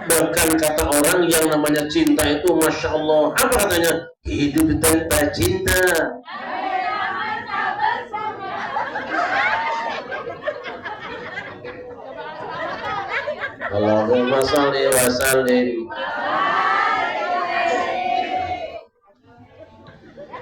Bahkan kata orang yang namanya cinta itu Masya Allah, apa katanya? Hidup tanpa cinta Allahumma sholli wa sallim.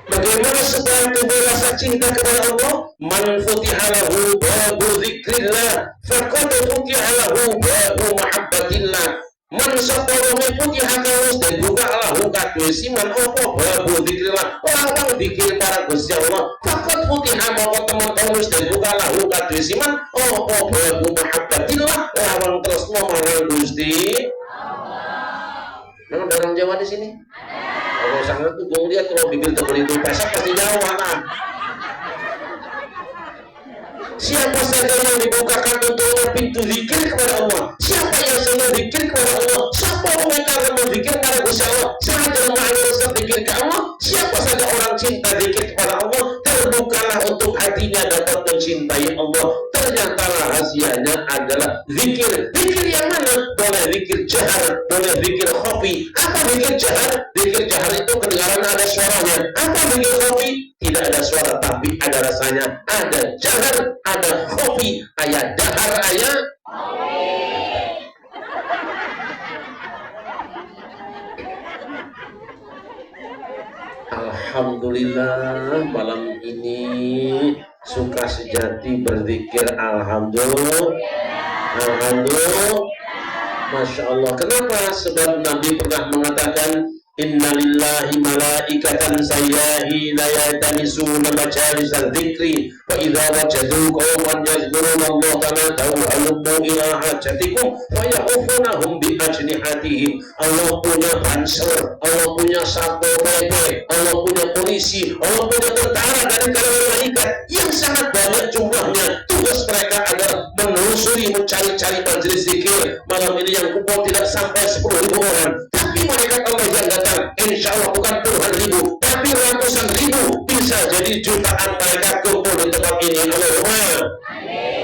Bagaimana setelah timbul rasa cinta kepada Allah? Man futihalahu babu dzikrillah faqad futihalahu babu mahabbatillah. Man sapalome putihalahu dan buka lahu kadue siman apa babu dzikrillah. Orang zikir para Gusti Allah. Faqad futiha maka teman-teman dan buka lahu kadue siman apa babu mahabbatillah. Orang tresno marang Gusti Allah. Memang ada orang Jawa di sini? Kalau sangat tuh gue lihat kalau bibir tebal itu pesek pasti Jawa kan. Siapa saja yang dibukakan untuknya pintu zikir kepada Allah, siapa yang senang zikir kepada Allah, siapa yang akan berzikir kepada Gusti Allah, siapa yang mengalir zikir ke Allah, siapa saja orang cinta zikir kepada Allah, terbukalah untuk hatinya dapat mencintai Allah. Ternyata rahasianya adalah zikir. Zikir yang mana? Boleh zikir jahar, boleh zikir khafi. Apa zikir jahar? Zikir jahar itu kedengaran ada suaranya. Apa zikir khafi? Tidak ada suara tapi ada rasanya. Ada jahar, ada khafi, ayat dahar, ayat Alhamdulillah malam ini suka sejati berzikir. Alhamdulillah, Alhamdulillah, Masya Allah. Kenapa? Sebab Nabi pernah mengatakan Inna lillahi malaikatan sayyahina yatamisuna majalisal dzikri wa idza wajadu qauman yazkuruna Allah tanadaw halummu ila hajatikum fa yaqufunahum bi ajnihatihim. Allah punya pansel, Allah punya satpol PP, Allah punya polisi, Allah punya tentara dari kalangan malaikat yang sangat banyak jumlahnya. Tugas mereka adalah menelusuri, mencari-cari majelis zikir. Malam ini yang kumpul tidak sampai 10.000 orang, tapi malaikat Allah yang datang insya Allah bukan puluhan ribu tapi ratusan ribu, bisa jadi jutaan malaikat kumpul di tempat ini. Allahumma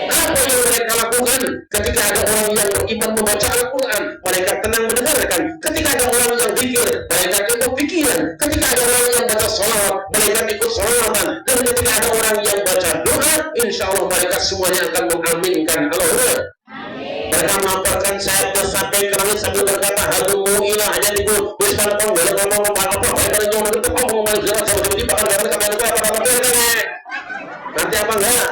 apa yang mereka lakukan ketika ada orang yang beriman membaca Al-Quran, mereka tenang mendengarkan. Ketika ada orang yang zikir, mereka ikut pikiran. Ketika ada orang yang baca sholawat, mereka ikut sholawatan. Dan ketika ada orang yang baca doa, insya Allah mereka semuanya akan mengaminkan. Allahumma mereka melaporkan saya sampai ke langit sambil berkata halumu ila hajatikum wisman pong dalam ngomong apa mereka ngomong itu ngomong jelas tiba-tiba akan nanti apa enggak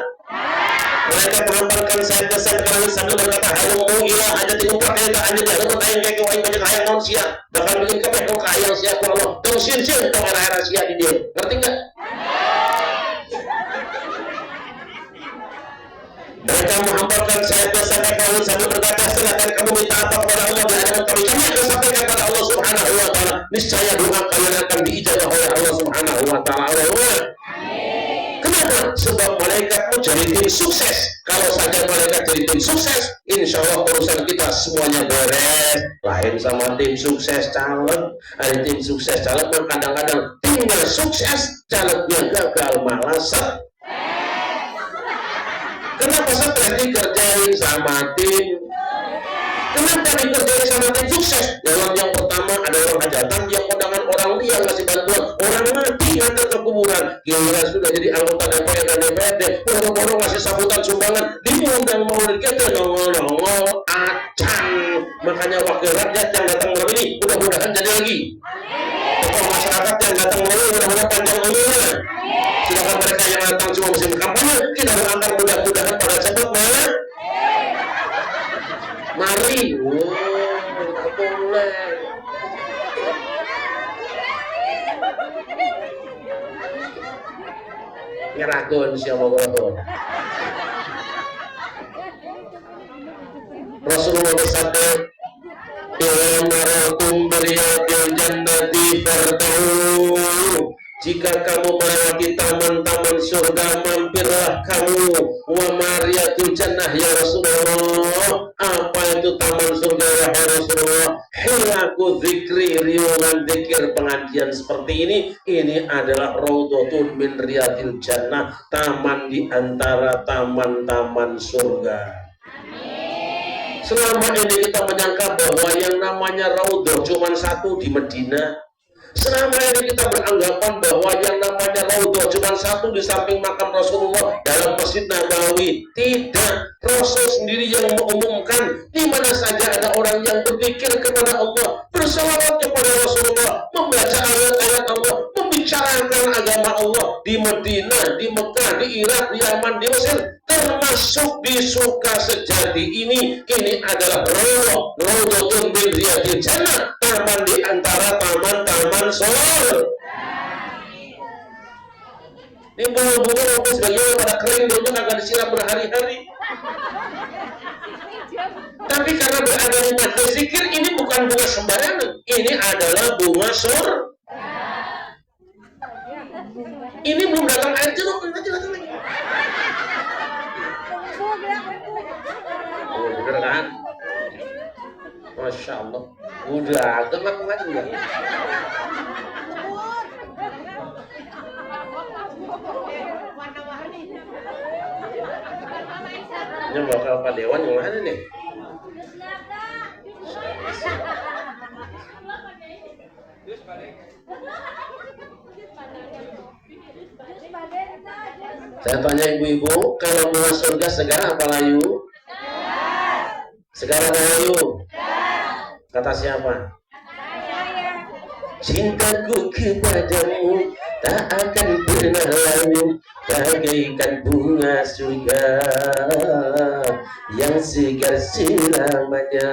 mereka melemparkan saya ke langit sambil berkata halumu ila hajatikum pakai anjing ada pertanyaan kayak kau banyak hayang manusia dapat bikin kabeh kau hayang siapa Allah dong sin-sin dong rahasia di dia, ngerti enggak? Mereka menghamparkan saya sampai kami sambil berkata silakan kamu minta apa kepada Allah di hadapan kami. Kami akan sampaikan kepada Allah Subhanahu wa taala. Niscaya doa kalian akan diijabah oleh Allah Subhanahu wa taala. Kenapa? Sebab malaikat itu jadi tim sukses. Kalau saja malaikat jadi tim sukses, insya Allah urusan kita semuanya beres. Lain sama tim sukses caleg. Ada tim sukses caleg yang kadang-kadang timnya sukses, calegnya gagal malas. Kenapa stres dikerjain sama tim? Kenapa dikerjain sama tim sukses? Yang pertama ada orang hajatan, yang undangan orang liang ngasih bantuan, orang mati ngantar ke kuburan. Kira sudah jadi anggota DPR dan DPRD, boro-boro ngasih sambutan sumbangan, diundang maulid kita nongol-nongol acang. Makanya wakil rakyat yang datang malam ini mudah-mudahan jadi lagi. Tokoh masyarakat yang datang malam ini mudah-mudahan panjang umurnya. Sedangkan mereka yang datang cuma musim kampanye, kita berangkat mudah-mudahan pada cepat mari. Boleh. Ngerakun siapa berakun. Rasulullah bersabda, "Ila marakum biriyadil jannati fartau." Jika kamu melewati taman-taman surga, mampirlah kamu. Wa mariyatul jannah ya Rasulullah. Apa itu taman surga wahai Rasulullah? Hilaku zikri, riungan zikir pengajian seperti ini adalah raudhatun min riyadil jannah, taman di antara taman-taman surga. Selama ini kita menyangka namanya Raudhah cuma satu di Medina. Selama ini kita beranggapan bahwa yang namanya Raudhah cuma satu di samping makam Rasulullah dalam Masjid Nabawi. Tidak, Rasul sendiri yang mengumumkan di mana saja ada orang yang berzikir kepada Allah, bersalawat kepada Rasulullah, membaca ayat-ayat Allah, membicarakan agama Allah di Madinah, di Mekah, di Irak, di Yaman, di Mesir, termasuk di Sukasejati ini adalah Raudhatun min Riyadil Jannah, taman di antara taman-taman surga. Ini bunga-bunga walaupun sebagian pada kering dulu akan disiram berhari-hari. Tapi karena berada di majelis zikir, ini bukan bunga sembarangan. Ini adalah bunga surga. Ini belum datang air jeruk, nanti datang lagi. Oh, bener kan? Masya Allah. Udah, dengar lagi enggak? Ini bakal Pak Dewan yang mana nih? Saya tanya ibu-ibu, kalau bunga surga segar apa layu? Segar apa layu? Kata siapa? Cintaku kepadamu tak akan pernah layu, bagaikan bunga surga yang segar selamanya.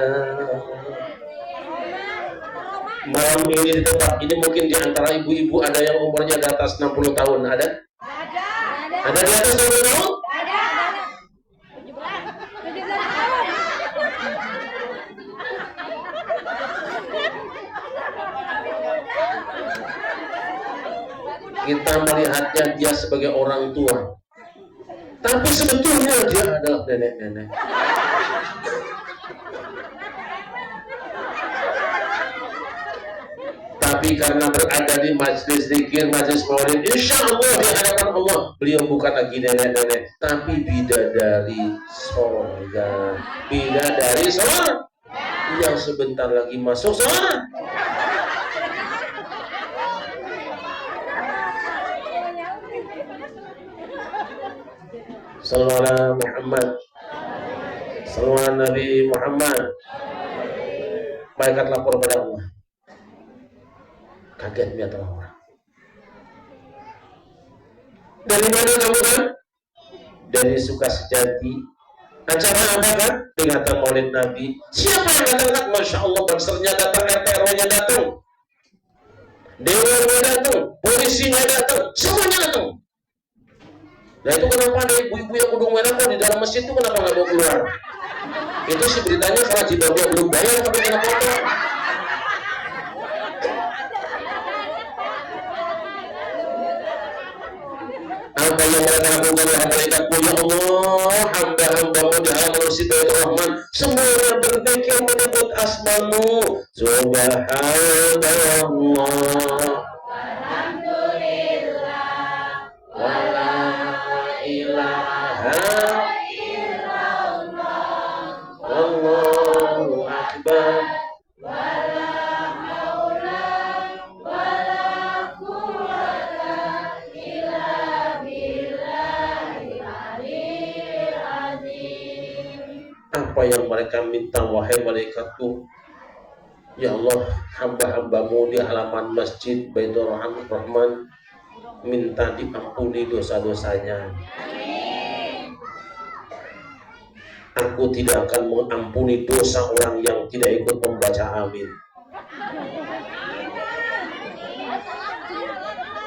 Malam ini di tempat ini mungkin di antara ibu-ibu ada yang umurnya di atas 60 tahun, ada? Ada di atas 60 tahun? Ada. 17 tahun. Kita melihatnya dia sebagai orang tua, tapi sebetulnya dia adalah nenek-nenek. Tapi karena berada di majelis zikir, majelis maulid, insya Allah di hadapan Allah beliau bukan lagi nenek-nenek, tapi bidadari surga, bidadari surga yang sebentar lagi masuk surga. Sallallahu Muhammad, sallallahu Nabi Muhammad. Malaikat lapor pada Allah. Kaget lihat orang. Dari mana kamu kan? Dari Sukasejati. Acara apa kan? Peringatan Maulid Nabi. Siapa yang datang? Masya Allah, bansernya datang, RT RW-nya datang, dewannya datang, polisinya datang, semuanya datang. Nah itu kenapa ada ibu-ibu yang udung merah kok di dalam masjid itu kenapa nggak mau keluar? Itu sih beritanya karena jilbabnya belum bayar tapi kena potong. Apa yang mereka lakukan oleh malaikatmu ya Allah, hamba-hambamu di halaman Sidratul Rahman semuanya berzikir menyebut asmamu. Subhanallah, walhamdulillah, wala ilaha illallah, wallahu akbar, wala haula wala quwwata illa billahil aliyyil azim. Apa yang mereka minta wahai malaikatku? Ya Allah, hamba-hambamu di halaman masjid Baitur Rahman minta diampuni dosa-dosanya. Aku tidak akan mengampuni dosa orang yang tidak ikut membaca amin.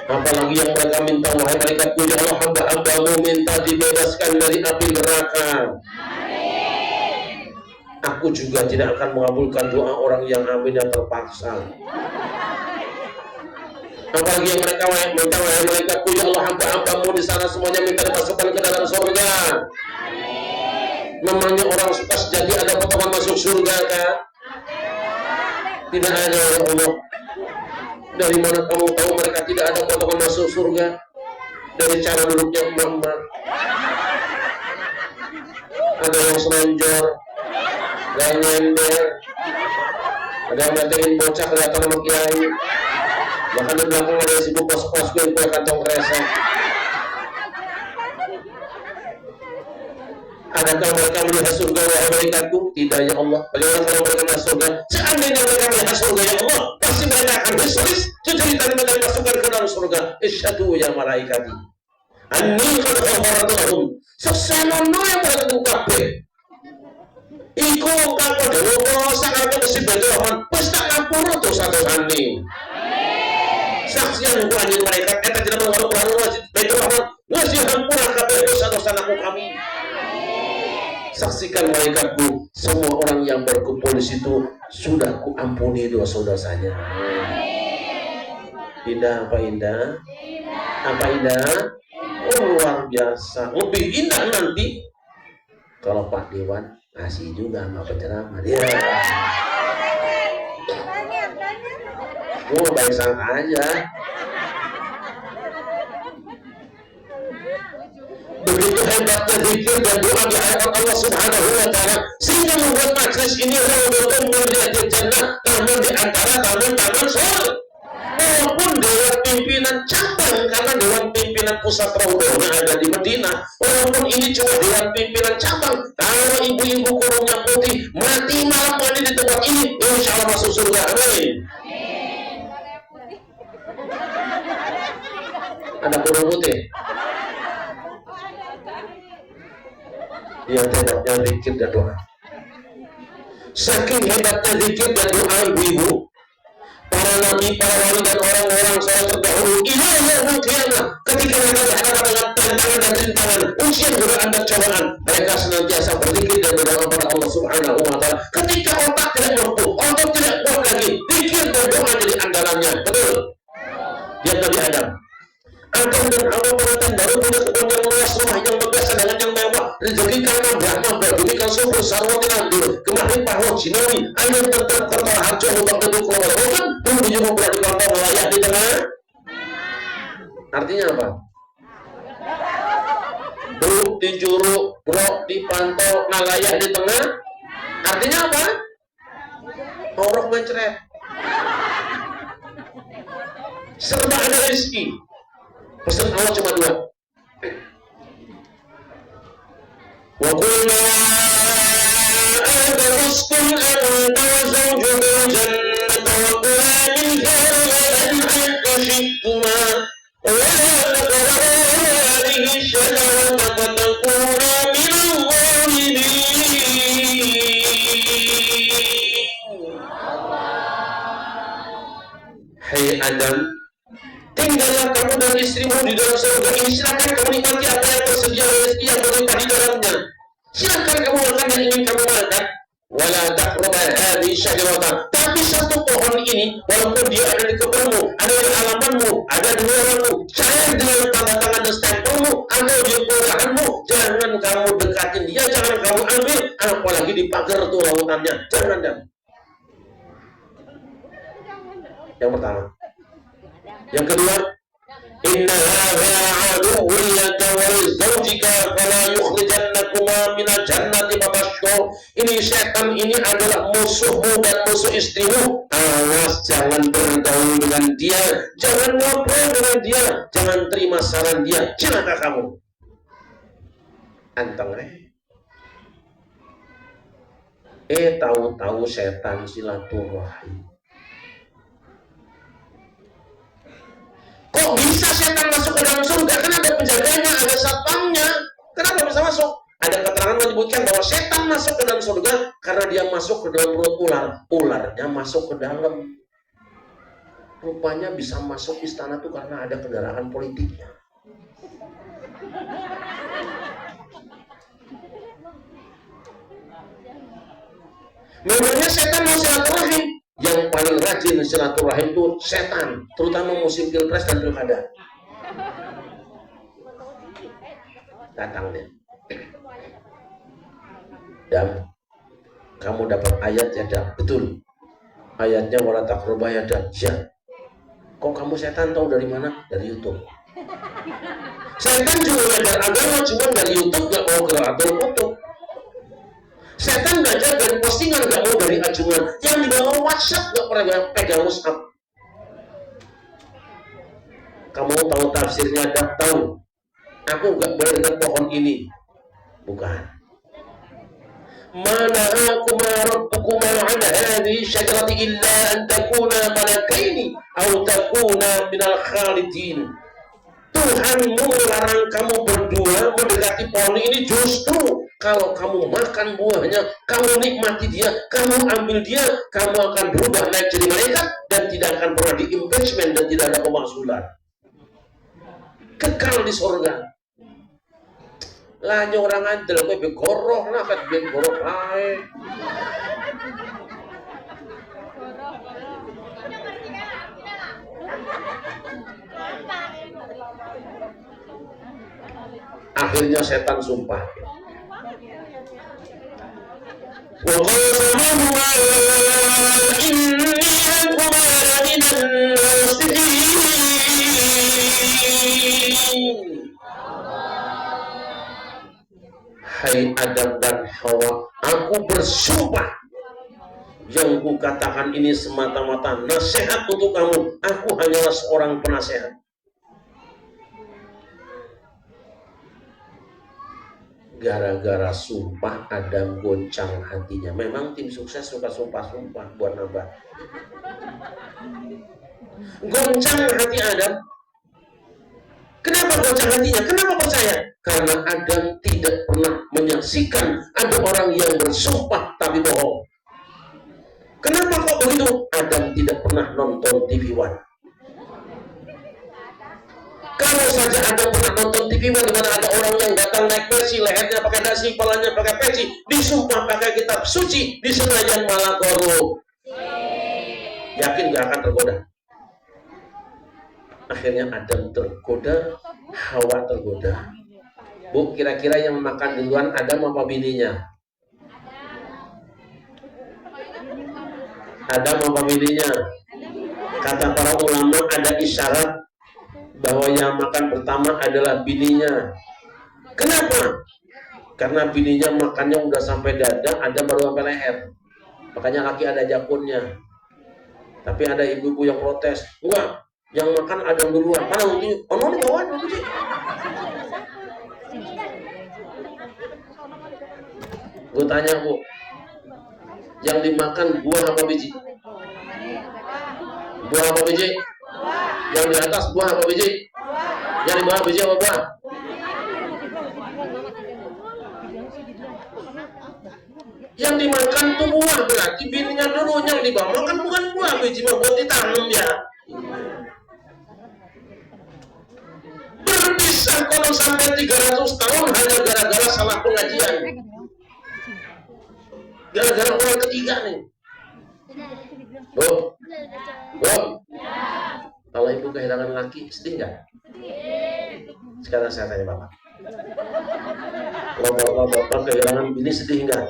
Apalagi yang mereka minta wahai malaikatku, ya Allah, hamba-hambamu minta dibebaskan dari api neraka. Aku juga tidak akan mengabulkan doa orang yang amin yang terpaksa. Apalagi yang mereka minta wahai malaikatku, ya Allah, hamba-hambamu di sana semuanya minta dimasukkan ke dalam surga. Namanya orang Sukasejati ada potongan masuk surga kan? Tidak ada ya Allah. Dari mana kamu tahu mereka tidak ada potongan masuk surga? Dari cara duduknya emak-emak. Ada yang selonjor, gak nyender, Ada yang ngatain bocah kelihatan sama kiai. Bahkan di belakang ada si pos-pos kue kantong kresek. Adakah mereka melihat surga wahai malaikatku? Tidak ya Allah. Bagaimana kalau mereka melihat surga? Seandainya mereka melihat surga ya Allah, pasti mereka akan bersulis cerita mereka dimasukkan ke dalam surga. Isyhadu ya malaikati anni qad ghafartu lahum. Sesenono yang mereka kabeh. Iku kang padha ngrasa karo Gusti Rahman, wis tak ngampura dosa-dosane. Saksian ku anjing malaikat eta tidak mengaruh wajib Baitur Rahman, wis dihampura kabeh dosa-dosa kami. Saksikan malaikatku, semua orang yang berkumpul di situ sudah kuampuni dosa-dosanya. Indah apa indah? Apa indah? Oh, luar biasa. Lebih indah nanti kalau Pak Dewan ngasih juga sama penceramah dia. Oh, baik sang aja. Begitu hebatnya zikir dan doa di hadapan Allah Subhanahu wa Ta'ala, sehingga membuat majlis ini raudhatun min riyadil jannah, namun di antara taman-taman surga. Walaupun dewan pimpinan cabang, karena dewan pimpinan pusat raudhahnya ada di Madinah, walaupun ini cuma dewan pimpinan cabang, kalau ibu-ibu kurungnya putih mati malam mandi di tempat ini, insya Allah masuk surga. Amin. Ada kurung putih. Yang hebatnya zikir dan doa. Saking hebatnya zikir dan doa ibu-ibu, para nabi, para wali dan orang-orang soleh terdahulu, ila yaumil qiyamah, ketika mereka berhadapan dengan tantangan dan rintangan, ujian godaan dan cobaan, mereka senantiasa berzikir dan berdoa kepada Allah Subhanahu wa Ta'ala. Ketika otak tidak mampu, otak tidak kuat lagi, zikir dan doa jadi andalannya. Betul? Dia Nabi Adam. Adam dan Hawa pengantin baru punya kebun yang luas, rumah yang megah, dengan yang mewah, rezeki karena Brahma, demikian subur, sarwati landur, kemarin pahwa, jinawi, angin tentang kota harjo, lubang gedung, keluar rokan, belum dijumpa berada di kampung layak di tengah. Artinya apa? Bruk di juru, brok di pantau, layak di tengah. Artinya apa? Orok mencret. Serba ada rezeki. Pesan Allah cuma dua. Wa qulna adaruskun anta wa zawjuka jannata wa kula minha ragadan haythu shi'tuma wa la taqrabu hadhihi ash-shajarata fatakuna min adh-dhalimin. Hai Adam, tinggallah kamu dan istrimu di dalam surga ini. Silakan kamu nikmati apa yang tersedia rezeki yang berlimpah di dalamnya. Silakan kamu makan yang ingin kamu makan. Wala taqrabu hadhihi syajarata. Tapi satu pohon ini, walaupun dia ada di kebunmu, ada di halamanmu, ada di luarmu, jangan dengan tanda tangan dan stempelmu, ada di kelurahanmu, jangan kamu dekatin dia, jangan kamu ambil, apalagi di pagar tuh lautannya, jangan. Dan yang pertama. Yang kedua, inna hadza aduwwun laka wa lizawjika fala yukhrijannakuma minal jannati fatashqa. Ini setan ini adalah musuhmu dan musuh istrimu. Awas, jangan bergaul dengan dia, jangan ngobrol dengan dia, jangan terima saran dia, celaka kamu. Anteng tahu-tahu setan silaturahim. Kok bisa setan masuk ke dalam surga? Kan ada penjaganya, ada satpamnya. Kenapa bisa masuk? Ada keterangan menyebutkan bahwa setan masuk ke dalam surga karena dia masuk ke dalam perut ular. Ularnya masuk ke dalam. Rupanya bisa masuk istana itu karena ada kendaraan politiknya. Memangnya setan mau silaturahim? Yang paling rajin silaturahim itu setan, terutama musim pilpres dan pilkada. Datang dia. Dan kamu dapat ayat ya, Dan? Betul. Ayatnya wala taqrabu ya, Dan. Ya. Kok kamu setan tahu dari mana? Dari YouTube. Setan juga belajar agama cuma dari YouTube, nggak mau ke atau YouTube. Setan belajar dari postingan, nggak mau dari ajuan. Yang di bawah WhatsApp nggak pernah pegang mushaf. Kamu tahu tafsirnya? Tidak tahu. Aku nggak boleh dekat pohon ini. Bukan. Mana aku rabbukum an hadhihi syajarati illa an takuna malakaini aw takuna minal khalidin. Tuhanmu melarang kamu berdua mendekati pohon ini justru kalau kamu makan buahnya, kamu nikmati dia, kamu ambil dia, kamu akan berubah naik jadi malaikat dan tidak akan pernah di-impeachment dan tidak ada pemakzulan. Kekal di surga. Lah orang andel kowe begoroh lah kat ben goroh ae. Akhirnya setan sumpah. Wa qasamahuma inni lakuma laminan nasihin. Hai Adam dan Hawa, aku bersumpah yang kukatakan ini semata-mata nasihat untuk kamu. Aku hanyalah seorang penasehat. Gara-gara sumpah Adam goncang hatinya. Memang tim sukses suka sumpah-sumpah buat nambah. Goncang hati Adam. Kenapa goncang hatinya? Kenapa percaya? Karena Adam tidak pernah menyaksikan ada orang yang bersumpah tapi bohong. Kenapa kok begitu? Adam tidak pernah nonton TV One. Kalau saja Adam pernah nonton TV One di mana ada orang yang datang naik besi, lehernya pakai dasi, kepalanya pakai peci, disumpah pakai kitab suci, di senajan malah korup. Yakin gak akan tergoda? Akhirnya Adam tergoda, Hawa tergoda. Bu, kira-kira yang makan duluan Adam apa bininya? Adam apa bininya? Kata para ulama ada isyarat bahwa yang makan pertama adalah bininya. Kenapa? Karena bininya makannya udah sampai dada, Adam baru sampai leher. Makanya kaki ada jakunnya. Tapi ada ibu-ibu yang protes, enggak, yang makan Adam duluan. Mana buktinya? Oh, di bawah dulu sih. Gue tanya, Bu, yang dimakan buah apa biji? Buah apa biji? Yang di atas buah apa biji? Yang di bawah biji apa buah? Yang dimakan tuh buah, berarti bininya dulu. Yang di bawah kan bukan buah, biji mah buat ditanam ya. Berpisah kalau sampai 300 tahun hanya gara-gara salah pengajian. Gara-gara orang ketiga nih. Bu, kalau ibu kehilangan laki, sedih nggak? Sekarang saya tanya bapak. Kalau bapak kehilangan bini, sedih nggak?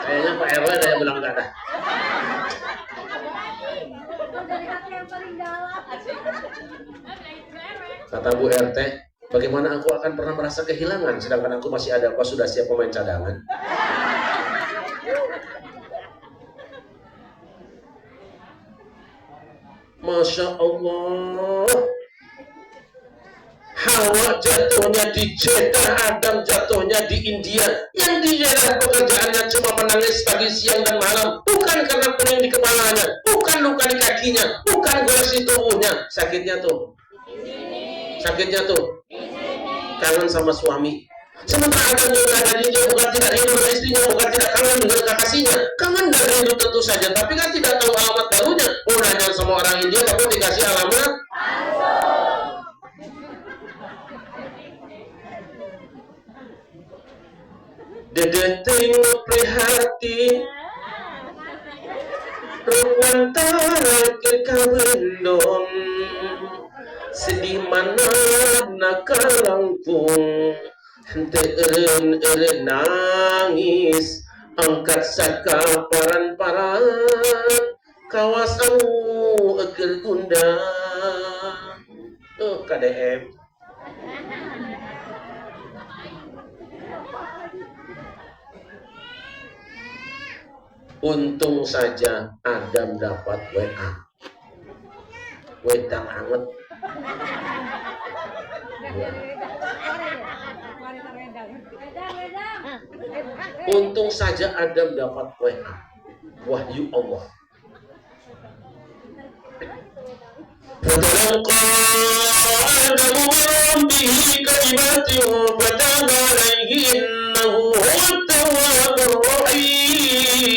Kayaknya Pak RW ada yang bilang nggak ada. Kata Bu RT, bagaimana aku akan pernah merasa kehilangan sedangkan aku masih ada, apa sudah siap pemain cadangan? Masya Allah. Hawa jatuhnya di Jeddah, Adam jatuhnya di India. Yang di Jeddah pekerjaannya cuma menangis pagi, siang, dan malam. Bukan karena pening di kepalanya, bukan luka di kakinya, bukan goles di tubuhnya. Sakitnya tuh kangen sama suami. Sementara Adam juga ada di dia, bukan tidak rindu dengan istrinya, bukan tidak kangen dengan kekasihnya. Kangen dan rindu tentu saja, tapi kan tidak tahu alamat barunya. Nanya sama orang India, tapi dikasih alamat. Dede tengok prihatin Ruwantara kekawendon sedih mana nakalangkung hente eren nangis angkat saka paran kawasanmu eger gundang. KDM Untung saja Adam dapat WA. Wedang anget. Untung saja Adam dapat WA. Wahyu Allah. فتلقى آدم من ربه كلمات فتاب عليه إنه هو التواب الرحيم.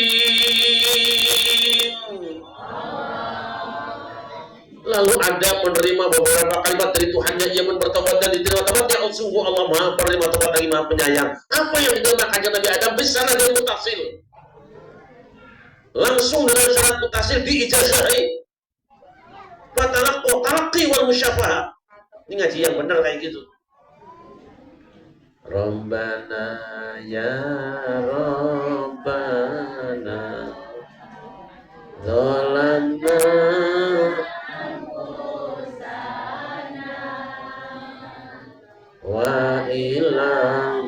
Lalu Adam menerima beberapa kalimat dari Tuhannya. Ia pun bertobat dan diterima tobatnya. Sungguh Allah Maha penerima tobat lagi Maha penyayang. Apa yang diterima Nabi Adam besar dan mutasil. Langsung dengan syarat mutasil diijazahi. Talaqi wal musyafahah. Ini ngaji yang benar kayak gitu. Rabbana ya Rabbana zalamna wa ilam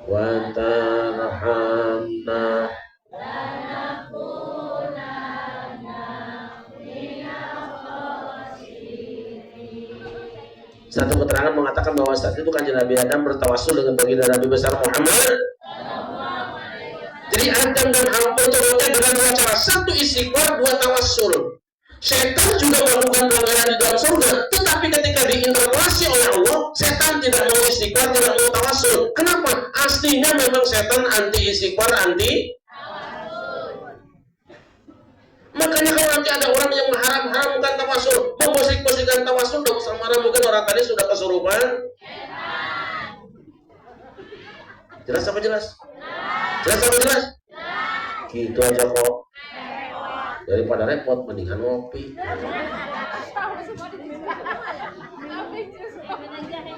wa tarhamna Satu keterangan mengatakan bahwa saat itu kanjeng Nabi Adam bertawasul dengan baginda Nabi besar Muhammad. Jadi Adam dan Hawa bertobat dengan dua cara. Satu istighfar, dua tawasul. Setan juga melakukan pelanggaran di dalam surga, tetapi ketika diinterpelasi oleh Allah, setan tidak mau istighfar, tidak mau tawasul. Kenapa? Aslinya memang setan anti istighfar, anti. Makanya kalau nanti ada orang yang mengharam-haramkan tawasul, memposik-posikkan tawasul, tidak usah marah, mungkin orang tadi sudah kesurupan. Jelas apa jelas? Jelas apa jelas? Gitu aja kok. Daripada repot, mendingan ngopi.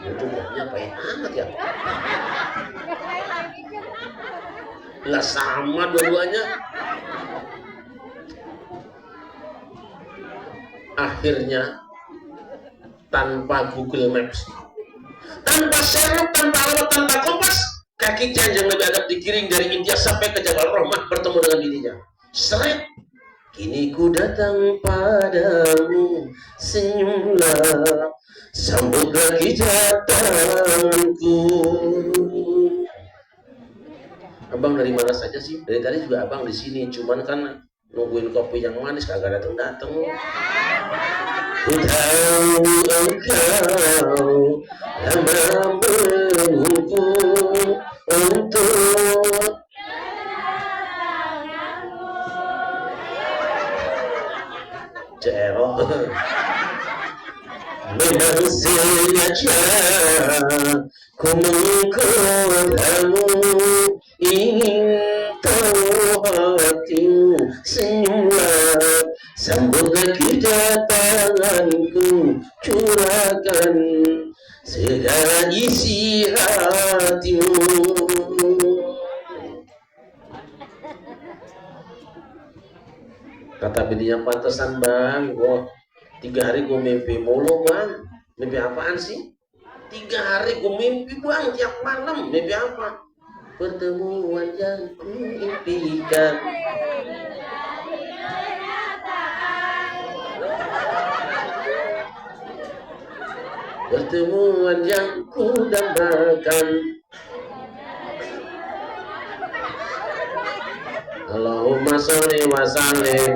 Itu kopinya pahit amat ya. Lah sama dua-duanya. Akhirnya tanpa Google Maps, tanpa serep, tanpa alat, tanpa kompas, kaki kanjeng Nabi Adam digiring dari India sampai ke Jabal Rahmah bertemu dengan dirinya. Seret, kini ku datang padamu, senyumlah, sambut lagi datangku. Abang dari mana saja sih? Dari tadi juga abang di sini, cuman kan nungguin kopi yang manis kagak datang-datang. Ku tahu engkau lama menunggu untuk Cero. Memang sengaja ku menggodamu, ingin tahu hatimu, senyumlah, sambut lagi datanganku, curahkan segala isi hatimu. Kata bininya, pantesan bang, gua 3 hari gue mimpi mulu bang. Mimpi apaan sih? 3 hari gue mimpi bang, tiap malam. Mimpi apa? Pertemuan yang ku impikan. Pertemuan yang ku dambakan. Allahumma sholli wa sallim.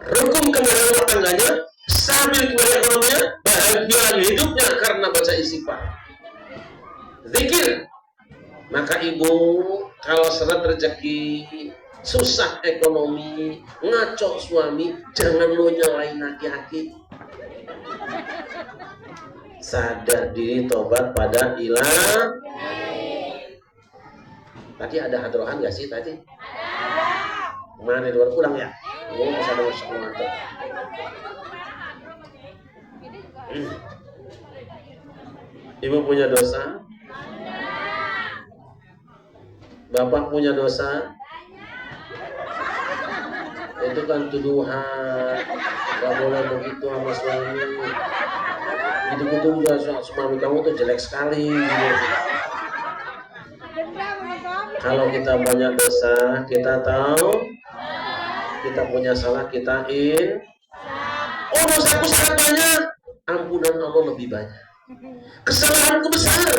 Rukun kemuliaan rumah tangganya, stabil kemuliaan ekonominya, bahagia hidupnya karena baca istighfar, zikir. Maka ibu kalau seret rezeki, susah ekonomi, ngaco suami, jangan lo nyalain aki-aki. Sadar diri, tobat pada ilah. Tadi ada hadrohan gak sih tadi? Mana luar pulang ya? Oh, masih ada masuk mantap. Ibu punya dosa? Bapak punya dosa? Itu kan tuduhan. Gak boleh begitu sama suami. Gitu-gitu juga suami kamu tuh jelek sekali. Gitu. Kalau kita banyak dosa, kita tahu kita punya salah, kita oh, dosaku sangat banyak, ampunan Allah lebih banyak. Kesalahanku besar,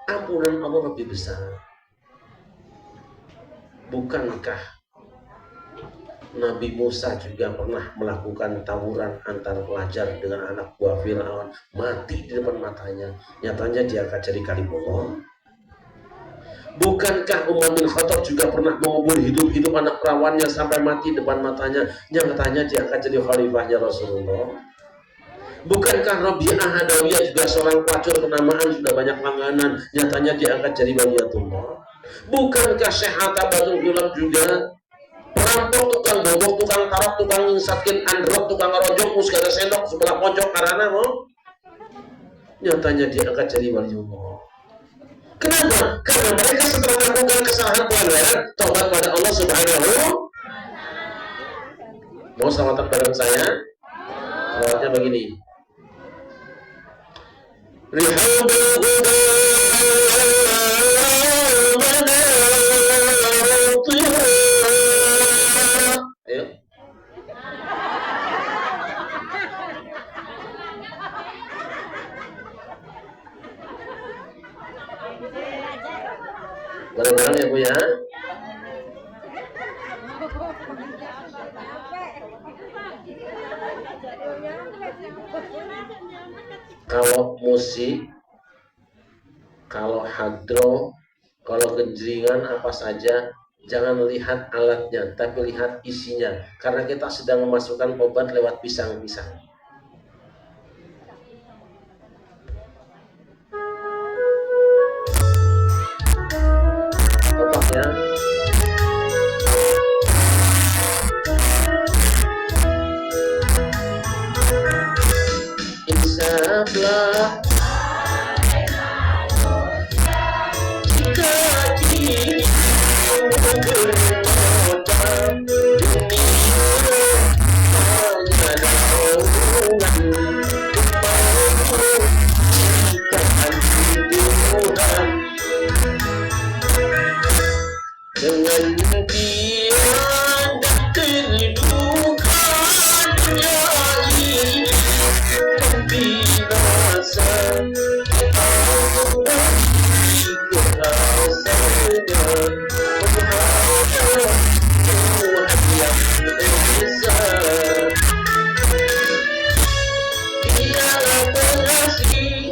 ampunan Allah lebih besar. Bukankah Nabi Musa juga pernah melakukan tawuran antar pelajar dengan anak buah Fir'aun, mati di depan matanya, nyatanya dia akan jadi kalimullah. Bukankah Umar bin Khattab juga pernah mengubur hidup-hidup anak perawannya sampai mati depan matanya, nyatanya dia akan jadi khalifahnya Rasulullah. Bukankah Rabi'ah Adawiyah juga seorang pelacur kenamaan, sudah banyak langganan, nyatanya dia akan jadi waliyatullah. Bukankah Syekh Hatta Batul Gulam juga perampok, tukang bobok, tukang tarok, tukang insatkin androk, tukang rojok, musgara sendok sebelah pojok karena nyatanya dia akan jadi waliullah. Kenapa? Karena mereka setelah melakukan kesalahan pelanggaran taubat pada Allah Subhanahu. Mau selawatan bareng saya? Selawatnya begini. Ayo. Bareng-bareng ya Bu ya. Kalau musik, kalau hadro, kalau genjringan apa saja, jangan lihat alatnya, tapi lihat isinya. Karena kita sedang memasukkan obat lewat pisang-pisang. Obatnya. Insaflah jika dirimu bermodal dunia hanya naungan kepadamu ciptaan Tuhan. Dengan tiada kedudukan dunia ini binasa, Tuhan yang Esa, Dialah pengasih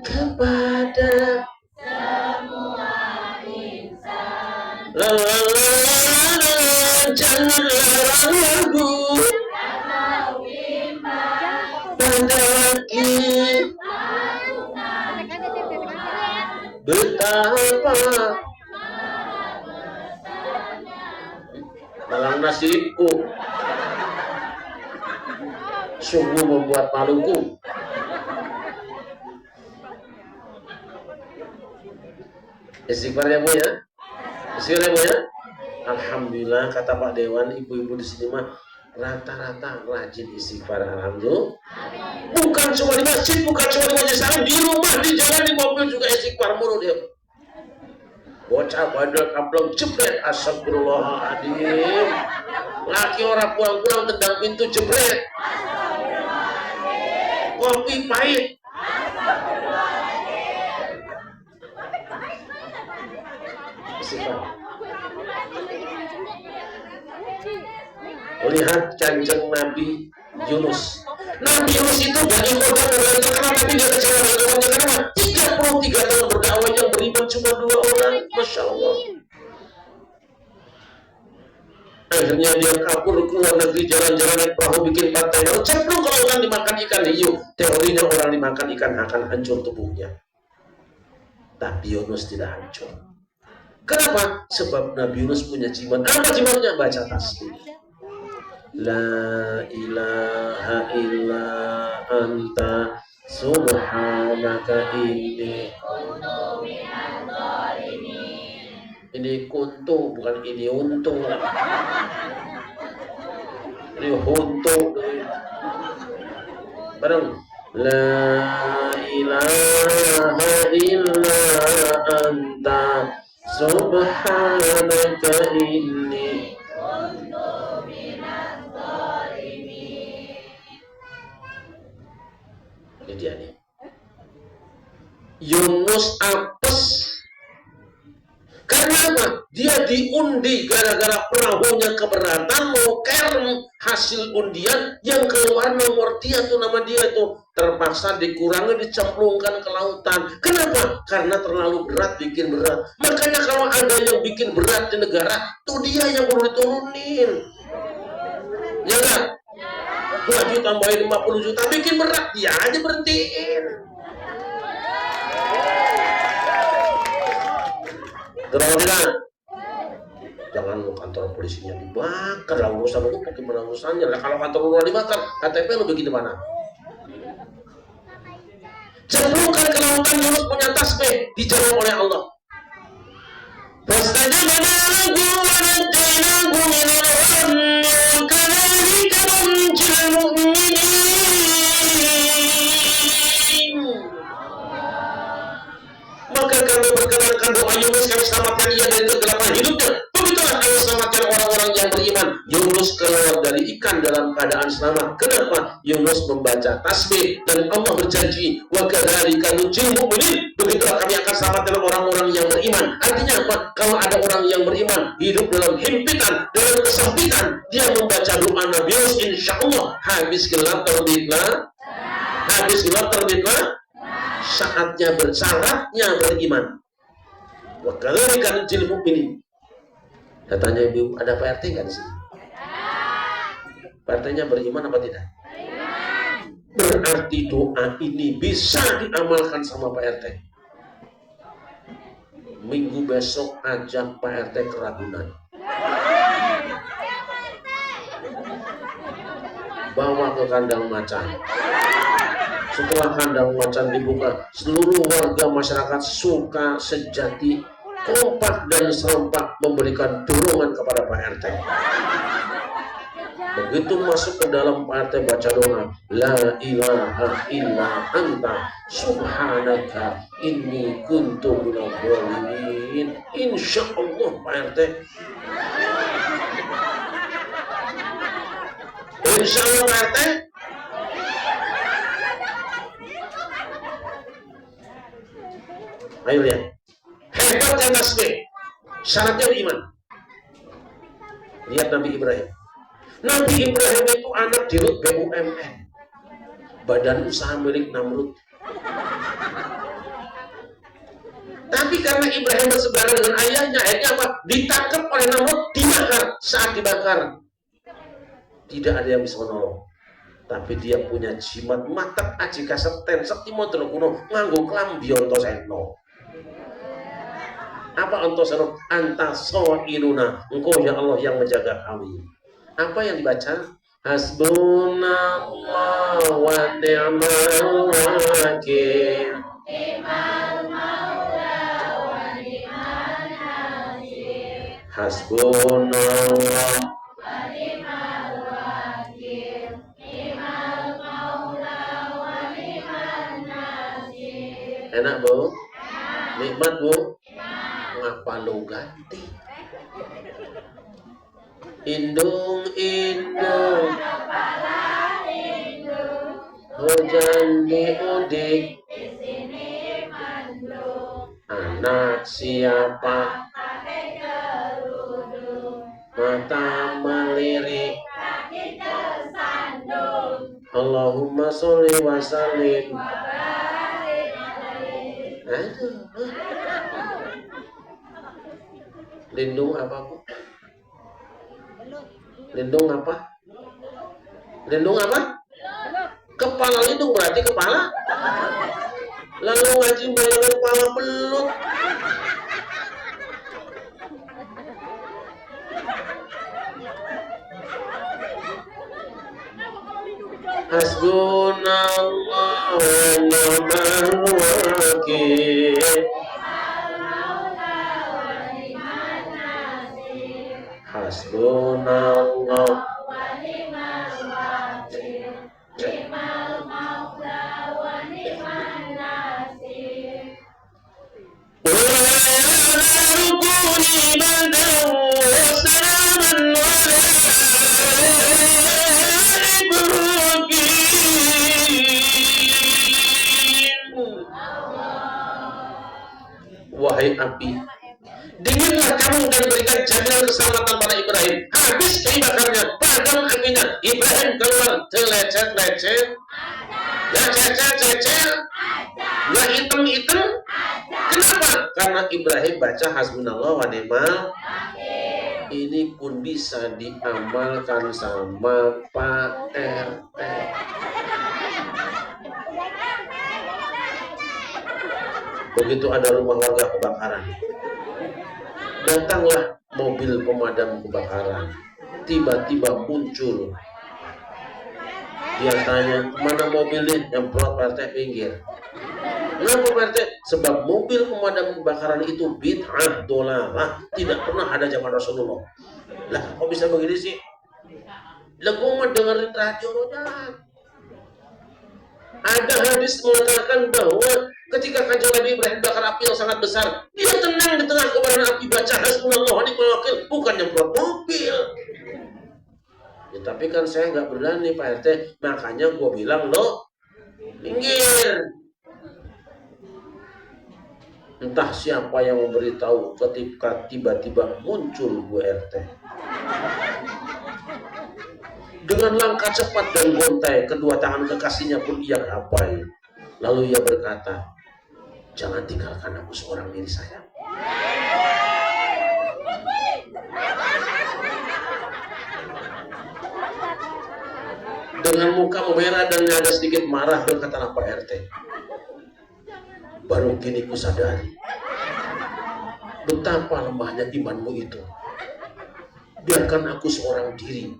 kepada kepada semua insan. Janganlah ragu pendaki betapa malang nasibku sungguh membuat maluku. Istighfar ya Bu ya. Istighfar ya Bu ya. Alhamdulillah, kata Pak Dewan, ibu-ibu di sini mah rata-rata rajin istighfar. Alhamdulillah. Bukan cuma di masjid, bukan cuma di majelis salam, di rumah, di jalan, di mobil juga istighfar mulu dia. Bocah bandel kaplong jebret, astagfirullahaladzim. Laki orang pulang-pulang tendang pintu jebret. kopi pahit. Lihat Kanjeng Nabi Yunus. Nabi Yunus itu dari kota itu kenapa tidak kecewa dengan karena 33 tahun berdakwah yang beriman cuma 2 orang. Masya Allah. Akhirnya dia kabur ke luar negeri, jalan-jalan naik perahu bikin pantai baru cemplung ke lautan dimakan ikan hiu. Teorinya orang dimakan ikan akan hancur tubuhnya. Tapi Yunus tidak hancur. Kenapa? Sebab Nabi Yunus punya jimat. Apa jimatnya? Baca tasbih. La ilaha illa anta subhanaka inni kuntu minadh dhalimin. Ini kuntu bukan ini untung. Ini huntu. Bareng. La ilaha illa anta subhanaka inni kuntu minadh dhalimin. Ini dia nih. Yunus apes. Kenapa? Dia diundi gara-gara perahunya keberatan mau kerem hasil undian yang keluar nomor dia tuh nama dia tuh terpaksa dikurangi dicemplungkan ke lautan. Kenapa? Karena terlalu berat bikin berat. Makanya kalau ada yang bikin berat di negara tuh dia yang perlu diturunin. Ya kan? 2 juta tambahin 50 juta bikin berat dia aja berhentiin. Terus jangan kantor polisinya dibakar lah, urusan itu bagaimana urusannya lah. Kalau kantor lu dibakar, KTP lu begini mana? Cemplungkan ke lautan. Yunus punya tasbih dijawab oleh Allah. Fastajabna lahu wa najjaynahu minal ghammi kadzalika nunjil mu'minin. Maka kami perkenankan doa Yunus, kami selamatkan ia dari kegelapan hidupnya. Begitulah kami selamatkan orang-orang yang beriman. Yunus keluar dari ikan dalam keadaan selamat. Kenapa? Yunus membaca tasbih dan Allah berjanji, wa kadzalika nunjil mu'minin. Begitulah kami akan selamatkan orang-orang yang beriman. Artinya apa? Kalau ada orang yang beriman hidup dalam himpitan, dalam kesempitan, dia membaca doa Nabi Yunus, insya Allah habis gelap terbitlah. Habis gelap terbitlah. Saatnya bersyaratnya beriman. Wa kadzalika nunjil mu'minin. Katanya Ibu, ada Pak RT nggak di sini? Pak RT-nya beriman apa tidak? Beriman. Berarti doa ini bisa diamalkan sama Pak RT. Minggu besok ajak Pak RT ke Ragunan. Bawa ke kandang macan. Setelah kandang macan dibuka, seluruh warga masyarakat suka sejati, kompak dan serempak memberikan dorongan kepada Pak RT. Begitu masuk ke dalam Pak RT baca doa, La ilaha illa anta subhanaka inni kuntu minadh dhalimin. Insya Allah Pak RT. Insya Allah Pak RT. Ayo lihat. Hebatnya tasbih. Syaratnya beriman. Lihat Nabi Ibrahim. Nabi Ibrahim itu anak dirut BUMN. Badan usaha milik Namrud. Tapi karena Ibrahim berseberangan dengan ayahnya, akhirnya apa? Ditangkap oleh Namrud, dibakar. Saat dibakar, tidak ada yang bisa menolong. Tapi dia punya jimat matak aji kaseten setimo kuno nganggo klambi ontoseno. Apa ontoseno? Antasoiruna. Engkau ya Allah yang menjaga kami. Apa yang dibaca? Hasbunallah wa ni'mal wakil. Ni'mal maula wa ni'mal nasir. Hasbunallah wa ni'mal wakil. Ni'mal maula wa ni'mal nasir. Enak Bu? Nikmat Bu? Ngapa lu ganti? Indung indung hujan diudik, anak siapa, mata melirik, Allahumma sholli wa sallim. Aduh. Lindung apa Bu? Lindung apa? Lindung apa? Kepala lindung berarti kepala. Lalu ngaji bayar kepala belut. Hasbunallah wa ni'mal wakil. Hasbunallah wa ni'mal wakil. Ni'mal maula wa ni'man nasir. Rukuni badan wa salaman ala wahai api, dinginlah kamu dan berikan jaminan keselamatan pada Ibrahim. Habis kayu bakarnya, padam apinya. Ibrahim keluar, celecet-lecet, ya cecer-cecer, ya hitam-hitam. Kenapa? Karena Ibrahim baca hasbunallah wa ni'mal. Ini pun bisa diamalkan sama Pak RT. Begitu ada rumah warga kebakaran, datanglah mobil pemadam kebakaran. Tiba-tiba muncul. Dia tanya, mana mobilnya? Nyemprot Pak RT pinggir. Kenapa Pak RT? Sebab mobil pemadam kebakaran itu bid'ah dolalah, tidak pernah ada zaman Rasulullah. Lah kok bisa begini sih? Lah gua mau dengerin radio jangan. Ada hadis mengatakan bahwa ketika kanjeng Nabi Ibrahim bakar api yang sangat besar, dia tenang di tengah kobaran api, baca hasbunallah wa ni'mal wakil, bukan nyemprot mobil. Ya, tapi kan saya nggak berani Pak RT, makanya gua bilang lo minggir. Entah siapa yang memberitahu ketika tiba-tiba muncul Bu RT. Dengan langkah cepat dan gontai, kedua tangan kekasihnya pun ia gapai. Lalu ia berkata, jangan tinggalkan aku seorang diri sayang. Dengan muka memerah dan ada sedikit marah berkatalah Pak RT, baru kini ku sadari betapa lemahnya imanmu itu. Biarkan aku seorang diri,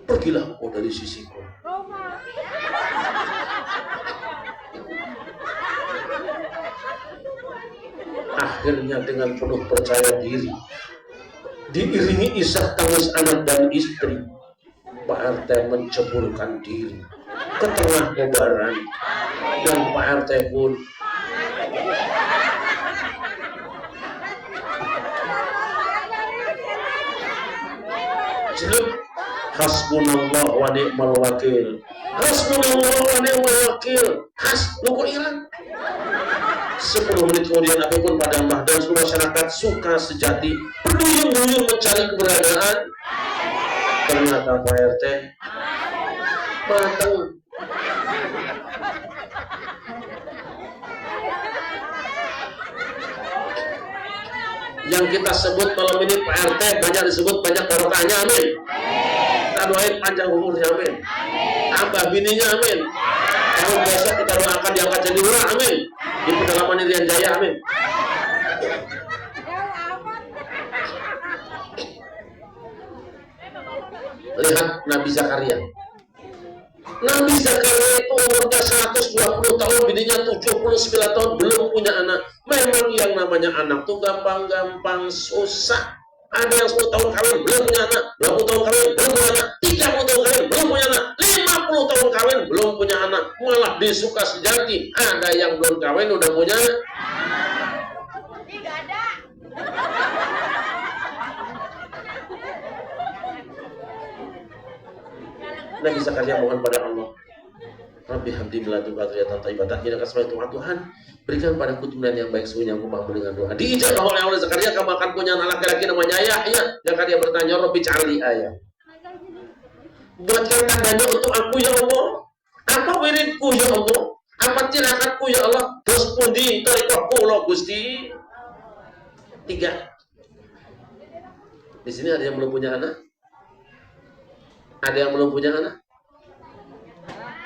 pergilah kau dari sisiku. Akhirnya dengan penuh percaya diri, diiringi isak tangis anak dan istri, Pak RT menceburkan diri ke tengah kobaran, dan Pak RT pun jelek. Hasbunallah wa ni'mal wakil. Hasbunallah wa ni'mal wakil. Lukur hilang. 10 menit kemudian api pun padamlah dan seluruh masyarakat suka sejati berduyun-duyun mencari keberadaan. Ternyata Pak RT matang. Yang kita sebut malam ini Pak RT banyak disebut banyak barokahnya, amin. Kita doain panjang umurnya, amin. Tambah bininya, amin. Tahun besok kita doakan diangkat jadi lurah, amin. Di pedalaman Irian Jaya, amin. Lihat Nabi Zakaria. Nabi Zakaria itu umurnya 120 tahun, bininya 79 tahun, belum punya anak. Memang yang namanya anak tuh gampang-gampang susah. Ada yang 10 tahun kawin, belum punya anak. 20 tahun kawin, belum punya anak. 30 tahun kawin, belum punya anak. 50 tahun kawin, belum punya anak. Malah disuka sejati. Ada yang belum kawin, udah punya. Tidak ada. Nabi Zakaria mohon pada Allah, Rabbi hamdi biladunka dzurriyyatan thayyibatan innaka sami'ut du'a. Tuhan, berikan padaku keturunan yang baik sesungguhnya aku mampu dengan doa. Diijabah oleh Zakaria, kamu akan punya anak laki-laki namanya Yahya. Zakaria bertanya, Rabbi ja'alni ayah. Buatkan tandanya untuk aku ya Allah. Apa wiridku ya Allah? Apa tirahatku ya Allah? Terus pundi tarekahku lo Gusti? 3. Di sini ada yang belum punya anak? Ada yang belum punya anak?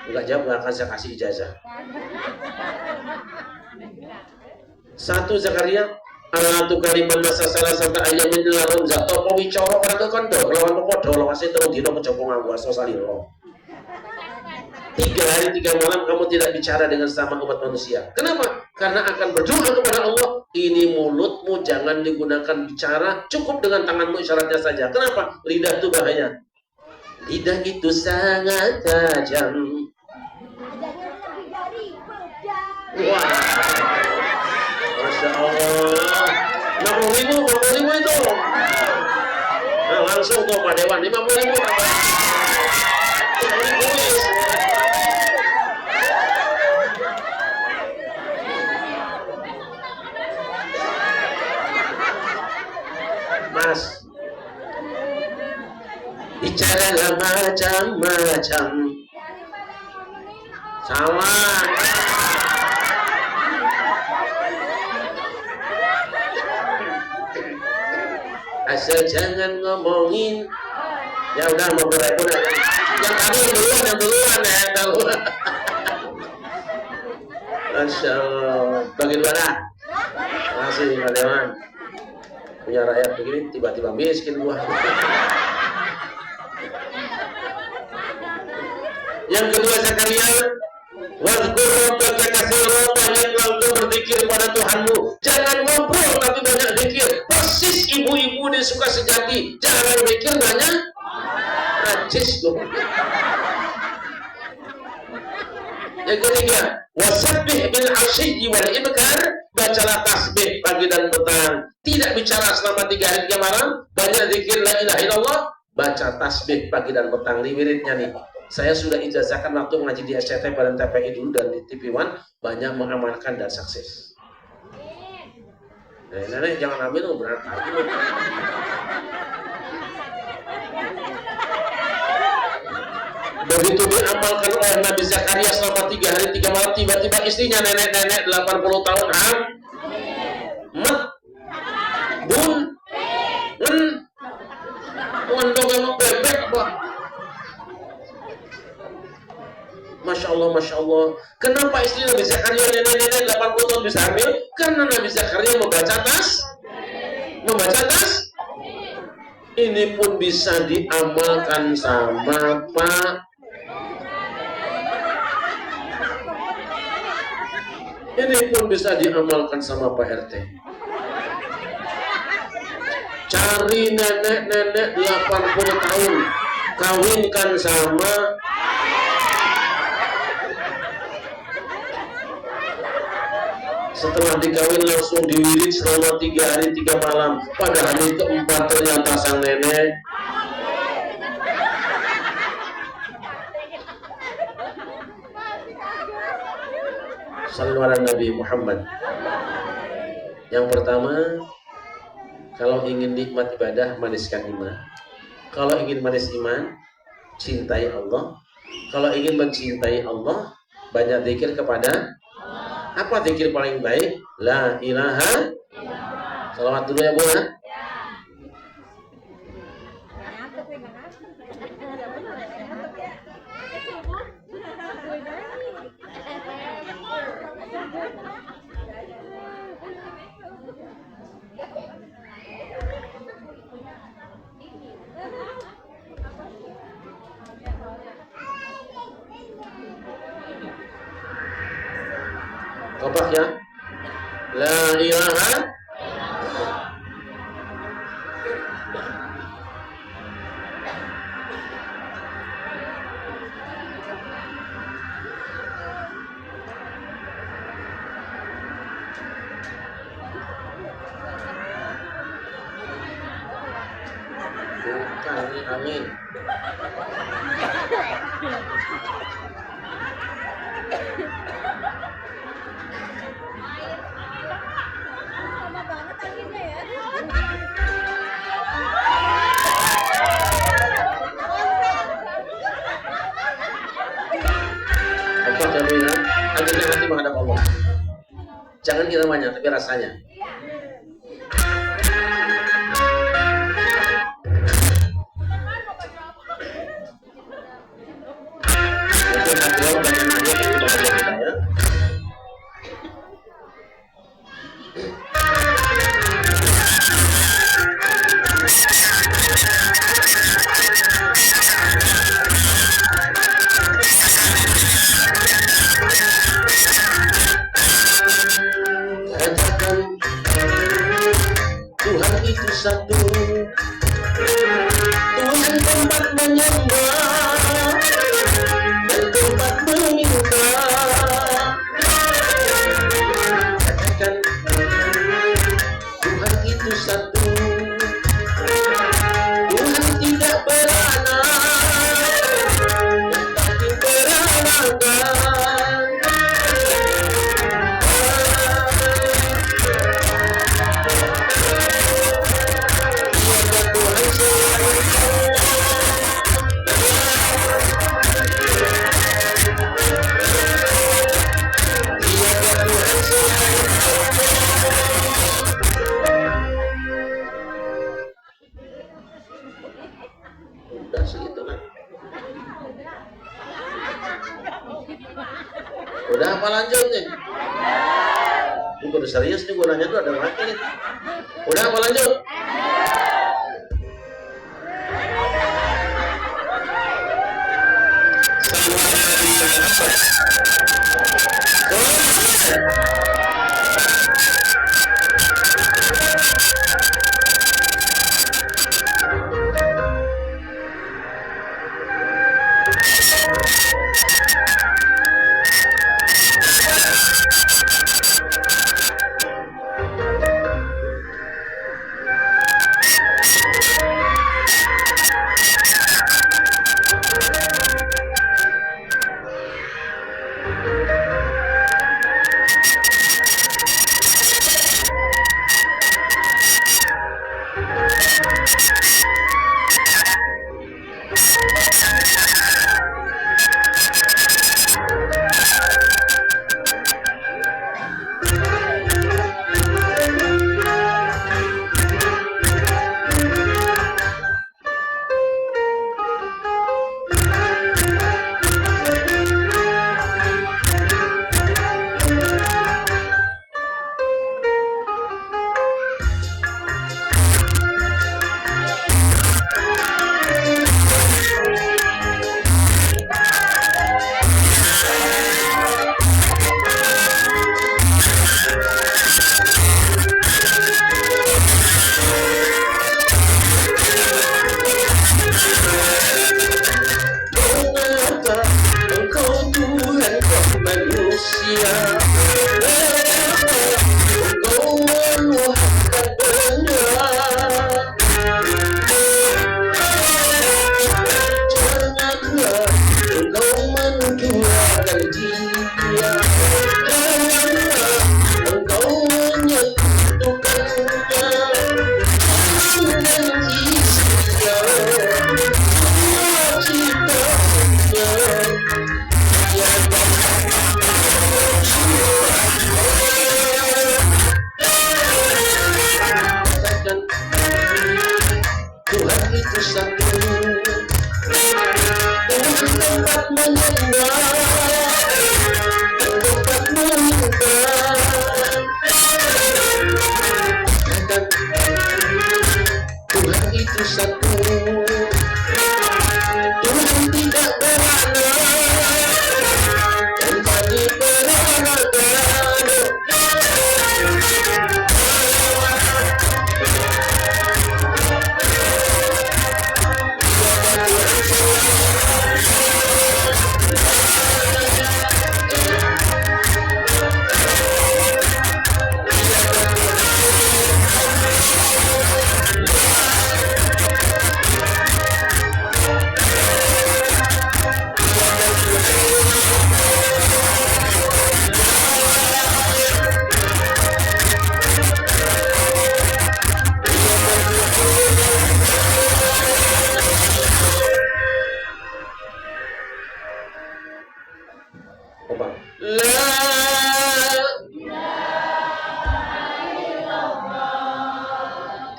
Enggak jawab, enggak akan saya kasih ijazah. 1 Zakaria, alatu kaliman masa salah satu ayam ini larum zato pawicara orang kekondo lawan pekodo lawase terus dino kejopo nganggo aso saliro. 3 hari 3 malam kamu tidak bicara dengan sama umat manusia. Kenapa? Karena akan berdoa kepada Allah. Ini mulutmu jangan digunakan bicara, cukup dengan tanganmu isyaratnya saja. Kenapa? Lidah itu bahaya. Lidah itu sangat tajam. Wah, Masya Allah. 50.000 itu. Nah, langsung tuh Pak Dewan 50.000. Mas, bicaralah macam-macam. Sama. Asal jangan ngomongin. Ya udah mau berepot. Yang tadi yang duluan ya. Masya Allah. Bagi dua dah. Makasih Pak Dewan. Punya rakyat begini tiba-tiba miskin gua. Yang kedua Zakaria, wazkur rabbaka katsiran, banyaklah engkau berzikir pada Tuhanmu. Jangan ngobrol tapi banyak zikir. Persis ibu-ibu di Sukasejati, jangan zikir banyak najis loh. Yang ketiga, wasabbih bil 'ashyi wal ibkar, bacalah tasbih pagi dan petang. Tidak bicara selama 3 hari 3 malam, banyak zikir la ilaha illallah, baca tasbih pagi dan petang. Ini wiridnya nih. Saya sudah ijazahkan waktu mengaji di SCT Badan TPI dulu dan di TV One, banyak mengamalkan dan sukses. Nenek jangan ambil dong, berat lagi. Begitu diamalkan oleh Nabi Zakaria selama 3 hari 3 malam, tiba-tiba istrinya nenek-nenek 80 tahun bun ngondong yang bebek apa? Masya Allah, Masya Allah. Kenapa istri Nabi Zakaria nenek-nenek 80 tahun bisa hamil? Karena Nabi Zakaria membaca tas. Ini pun bisa diamalkan sama Pak. Ini pun bisa diamalkan sama Pak RT. Cari nenek-nenek 80 tahun, kawinkan sama setelah dikawin langsung diwirid selama 3 hari 3 malam. Pada hari keempat ternyata sang nenek Sallallahu alaihi Nabi Muhammad. Yang pertama, kalau ingin nikmat ibadah, maniskan iman. Kalau ingin manis iman, cintai Allah. Kalau ingin mencintai Allah, banyak zikir kepada apa zikir paling baik? La ilaha. Salawat dulu ya Bu ya. Kompak ya. La ilaha. Bukan, amin. hadirkan hati menghadap Allah. Jangan iramanya, tapi rasanya. Tuhan itu satu, Tuhan tempat menyembah dan tempat meminta. Katakan Tuhan itu satu, Tuhan tidak beranak tetapi beranakan. Udah segitu kan? Udah apa lanjut nih? Ini udah serius nih, gue nanya tuh ada lagi nih. Udah apa lanjut?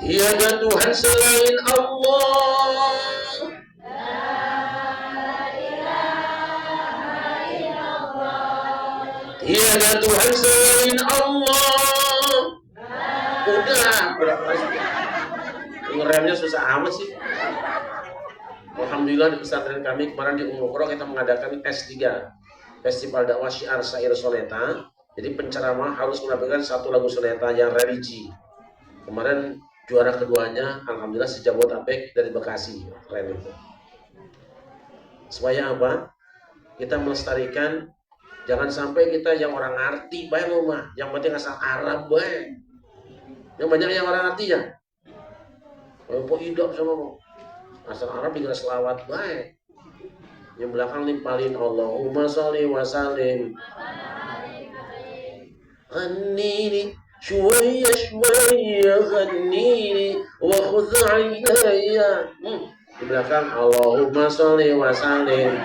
tiada Tuhan selain Allah. Tiada Tuhan selain Allah. Udah, berapa sih? Ngeremnya susah amat sih. Alhamdulillah di pesantren kami kemarin di Umroh kita mengadakan S3, Festival Dakwah Syiar Syair Soneta. Jadi penceramah harus menampilkan satu lagu soneta yang religi. Kemarin juara keduanya alhamdulillah sejabodetabek dari Bekasi. Keren itu. Supaya apa? Kita melestarikan, jangan sampai kita yang orang arti baik mah, yang penting asal Arab baik. Yang banyak yang orang arti ya. Kok hidup sama mau asal Arab tinggal selawat baik. Yang belakang nimpalin Allahumma sholli wa sallim. Ghanini shwaya shwaya ghanini wa khudh 'inaya. Di belakang Allahumma sholli wa sallim.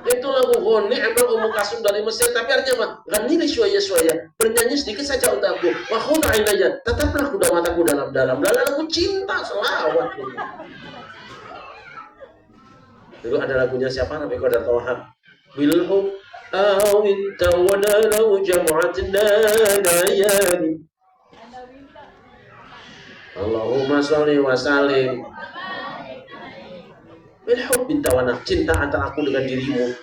Itu lagu Ghani emang Ummu Kasum dari Mesir, tapi artinya apa? Ghanini shwaya shwaya. Bernyanyi sedikit saja untukku. Wa khudh 'inaya. Tetaplah kuda mataku dalam-dalam. Lalu cinta selawat. Dulu ada lagunya siapa? Nabi Qadar Tawahab. Bilhub awin tawana lau jam'atna layani. Allahumma sholli wa sallim. Bilhub bintawana, cinta antara aku dengan dirimu.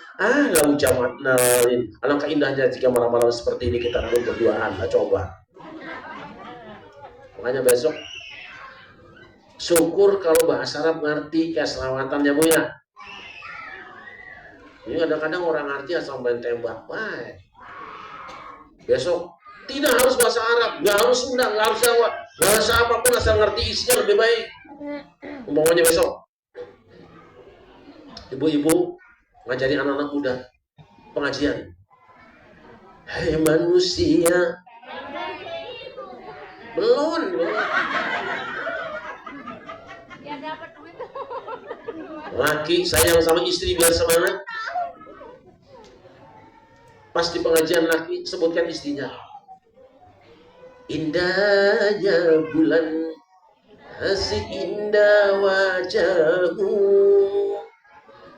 Lau jam'atna layani. Alangkah indahnya jika malam-malam seperti ini kita duduk berduaan. Coba. Makanya besok syukur kalau bahasa Arab ngerti kayak selawatannya Bu ya. Ini kadang-kadang orang ngerti asal main tembak baik. Besok tidak harus bahasa Arab, nggak harus Sunda, nggak harus Jawa, bahasa apapun asal ngerti isinya lebih baik. Umpamanya besok ibu-ibu ngajari anak-anak muda pengajian. Hei manusia, belum. Laki sayang sama istri biar semangat. Pas di pengajian laki sebutkan istrinya. Indahnya bulan, asik indah wajahmu.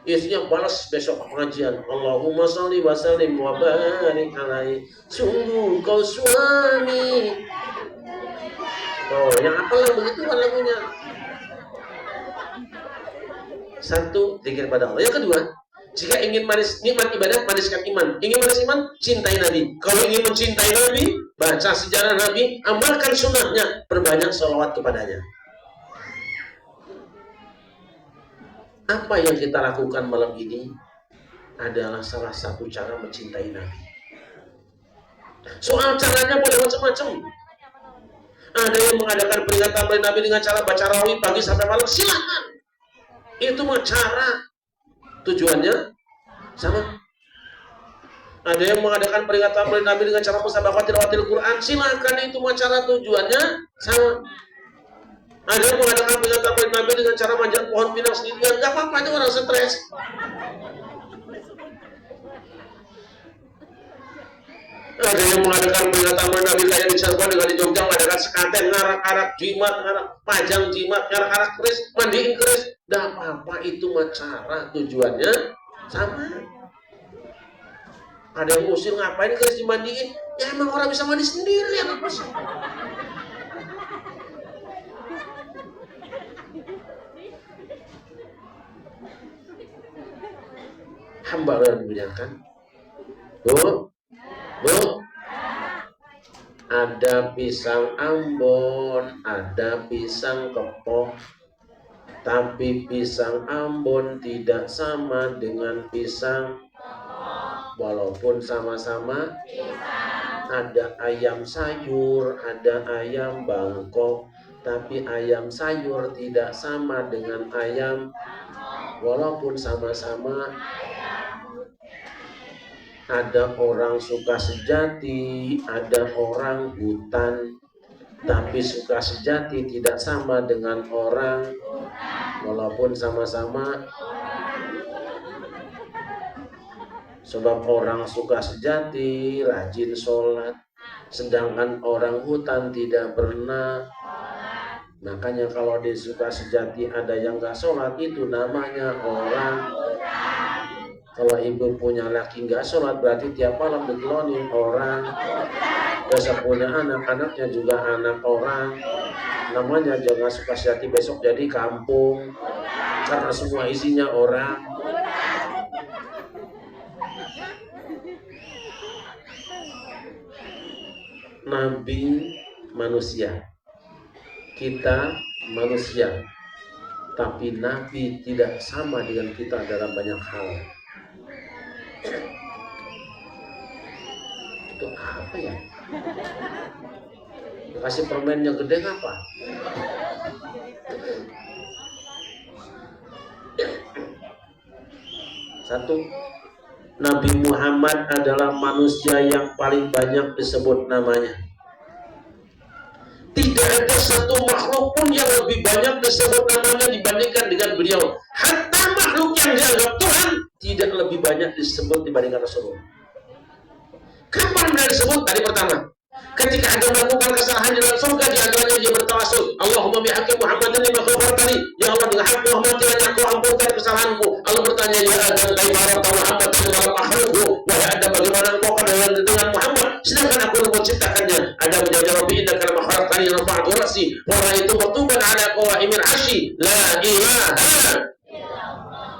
Istrinya balas besok pengajian. Allahumma sholli wa sallim wa barik alaihi. Sungguh kau suami. Oh, yang apalah begitu kan lagunya. Satu, zikir pada Allah. Yang kedua, jika ingin manis nikmat ibadah, maniskan iman. Ingin manis iman, cintai Nabi. Kalau ingin mencintai Nabi, baca sejarah Nabi, amalkan sunnahnya, perbanyak sholawat kepadanya. Apa yang kita lakukan malam ini adalah salah satu cara mencintai Nabi. Soal caranya boleh macam-macam. Ada yang mengadakan peringatan bulan Nabi dengan cara baca rawi pagi sampai malam, silakan. Itu mah cara, tujuannya sama. Ada yang mengadakan peringatan bulan Nabi dengan cara musabaqah tilawatil Quran, silakan, itu mah cara, tujuannya sama. Ada yang mengadakan peringatan bulan Nabi dengan cara manjat pohon pinang sendirian, gak apa-apa, itu orang stres. Ada yang mengadakan peringatan bulan Nabi kayak di Cirebon dengan di Jogja mengadakan sekaten, ngarak-arak jimat, ngarak pajang jimat, ngarak-arak keris, mandiin keris. Gak apa-apa, itu mah cara, tujuannya sama. Ada yang usir, ngapain keris dimandiin? Ya emang orang bisa mandi sendiri ya, apa sih? Hamba yang dimuliakan. Bu, ada pisang Ambon, ada pisang kepok. Tapi pisang Ambon tidak sama dengan pisang, walaupun sama-sama ada ayam sayur, ada ayam Bangkok. Tapi ayam sayur tidak sama dengan ayam, walaupun sama-sama. Ada orang suka sejati, ada orang hutan. Tapi suka sejati tidak sama dengan orang, walaupun sama-sama. Sebab orang suka sejati rajin sholat, sedangkan orang hutan tidak pernah. Makanya kalau di suka sejati ada yang gak sholat, itu namanya orang. Kalau ibu punya laki gak sholat, berarti tiap malam dikelonin orang. Besok punya anak, anaknya juga anak orang. Namanya jangan suka sejati, besok jadi kampung, karena semua isinya orang. Nabi manusia, kita manusia, tapi Nabi tidak sama dengan kita dalam banyak hal. Itu apa ya? Kasih permennya gede apa? Satu, Nabi Muhammad adalah manusia yang paling banyak disebut namanya. Tidak ada satu makhluk pun yang lebih banyak disebut namanya dibandingkan dengan beliau. Hatta makhluk yang dianggap Tuhan tidak lebih banyak disebut dibandingkan Rasulullah. Kapan beliau disebut? Tadi pertama, ketika ada melakukan kesalahan di dalam surga, di antaranya dia bertawasul, Allahumma bihaqqi Muhammadin lima ghafartani, ya Allah dengan hak Muhammad kiranya Engkau ampunkan kesalahanku. Allah bertanya, ya Adam, kaifa Muhammad dalam makhlukku, wahai Adam, bagaimana engkau dengan Muhammad sedangkan aku menciptakannya? Adam menjawab, inna kana makhlukani rafa'tu ra'si wa ra'aitu maktuban ala qawaimil 'arsy la ilaha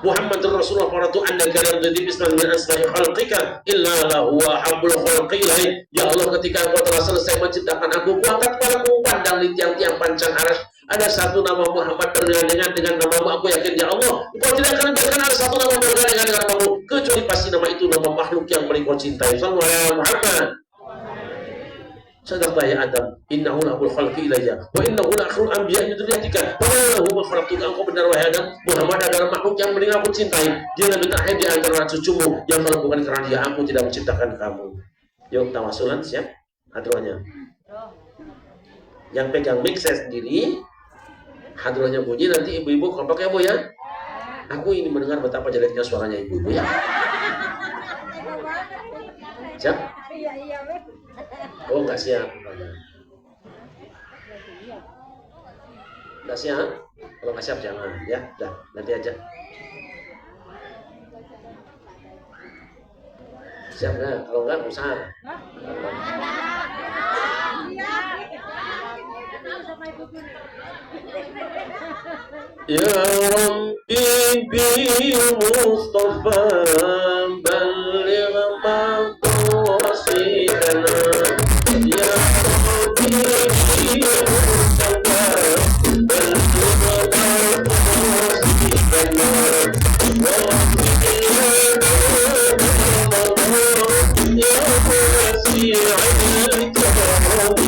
Muhammadur Rasulullah faratu annaka lam tadib isman min asma'i khalqika illa lahu wa habbul khalqi ilaih. Ya Allah, ketika Engkau telah selesai menciptakan aku, kuangkat kepalaku pandang di tiang-tiang pancang arsy. Ada satu nama Muhammad bergandengan dengan namamu. Aku yakin ya Allah, Engkau tidak akan biarkan ada satu nama bergandengan dengan namamu, kecuali pasti nama itu nama makhluk yang paling Kau cintai. Sallallahu alaihi Muhammad. Sadaqta ya Adam, innahu lahul khalqi ilayya wa innahu la akhrul anbiya min dzurriyyatika wa lahu makhluktuka. Engkau benar wahai Adam, Muhammad adalah makhluk yang paling aku cintai. Dia lebih terakhir di antara cucumu, yang kalau bukan karena dia aku tidak menciptakan kamu. Yuk tawasulan, siap? Hadrohnya. Yang pegang mic saya sendiri. Hadrohnya bunyi, nanti ibu-ibu kompak ya Bu ya. Aku ini mendengar betapa jeleknya suaranya ibu-ibu ya. Siap? Oh, nggak siap. Nggak siap? Kalau nggak siap jangan, ya. Dah, nanti aja. Siap nggak? Kalau nggak usah. Ya Rabbi bi Mustafa balligh maqasidana. Ya Rabbi bi Mustafa balligh maqasidana. Ya wasi'al karami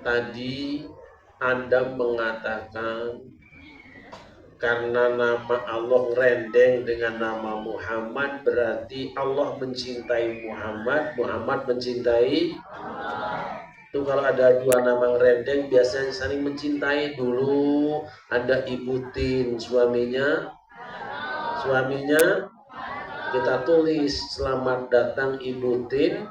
Tadi Anda mengatakan karena nama Allah rendeng dengan nama Muhammad, berarti Allah mencintai Muhammad, Muhammad mencintai Allah. Itu kalau ada dua nama rendeng biasanya saling mencintai. Dulu ada Ibu Tin, suaminya kita tulis selamat datang Ibu Tin.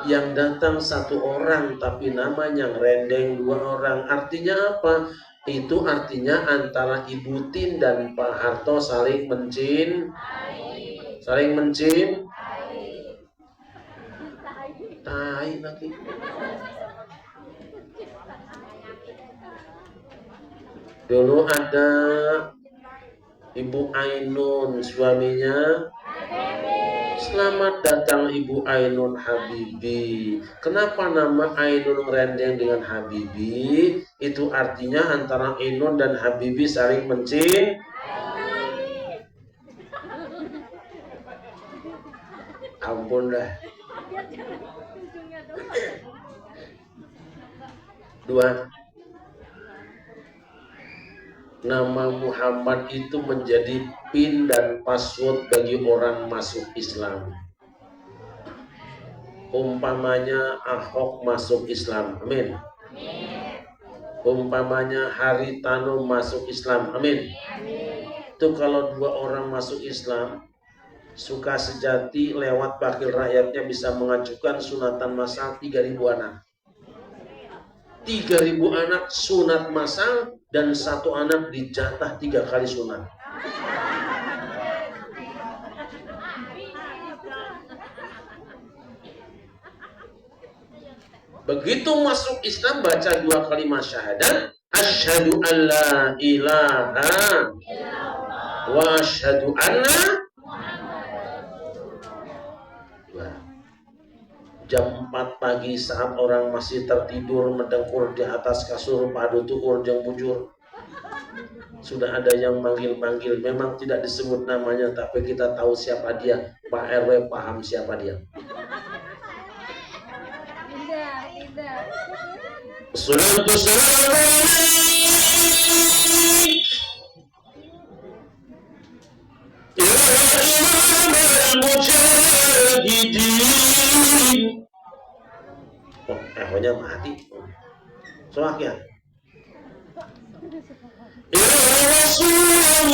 Yang datang satu orang tapi namanya rendeng dua orang. Artinya apa? Itu artinya antara Ibu Tin dan Pak Harto saling mencintai. Tai lagi. Dulu ada Ibu Ainun, suaminya selamat datang Ibu Ainun Habibi. Kenapa nama Ainun rendeng dengan Habibi? Itu artinya antara Ainun dan Habibi saling mencintai. Ampun dah. Dua. Nama Muhammad itu menjadi PIN dan password bagi orang masuk Islam. Umpamanya Ahok masuk Islam, amin. Umpamanya Haritano masuk Islam, amin. Itu kalau dua orang masuk Islam, Sukasejati lewat wakil rakyatnya bisa mengajukan sunatan massal 3.000 anak. 3.000 anak sunat massal dan satu anak dijatah 3 kali sunat. Begitu masuk Islam baca 2 kalimat syahadat, asyhadu alla ilaha wa asyhadu anna jam 4 pagi saat orang masih tertidur mendengkur di atas kasur padu tukur jeung bujur. Sudah ada yang manggil-manggil, memang tidak disebut namanya tapi kita tahu siapa dia. Pak RW paham siapa dia. Salatu salam ya imam al-mujahidin. Oh, ehonya mati. Soak ya. Ya Rasulullah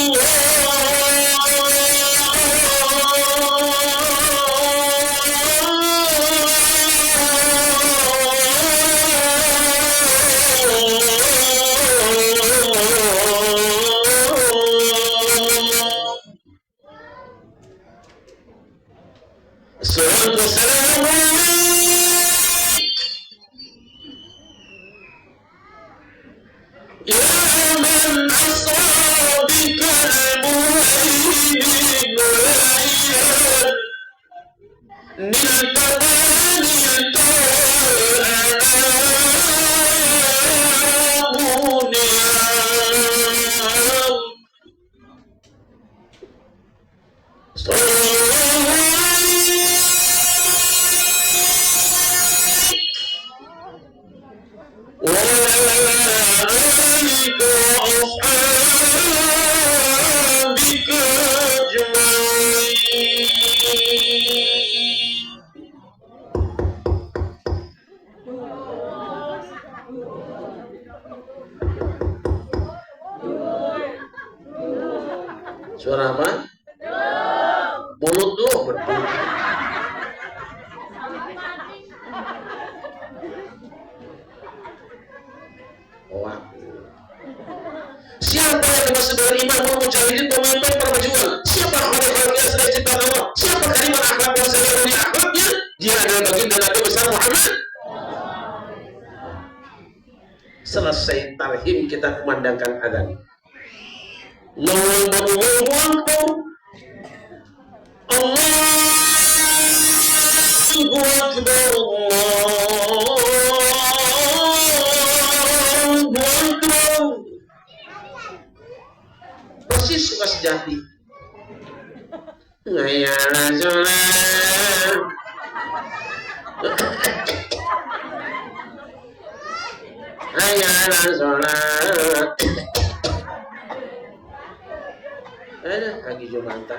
suara apa? Mulut lu berdua. Wah. Siapa yang dimaksud dengan imam mujahidin, pemimpin perjuangan? Siapa khalifah yang sudah diciptakan Allah? Siapa kalimat akhlak yang saya beri akhlaknya? Dia adalah bagian dari Nabi besar Muhammad. Selesai tarhim kita kumandangkan adzan. Allahu Akbar. Allahu Akbar. Allahu Akbar. Persis suka sejati. Ngayana sholat. Ngayana sholat. Ada lagi Jumanta.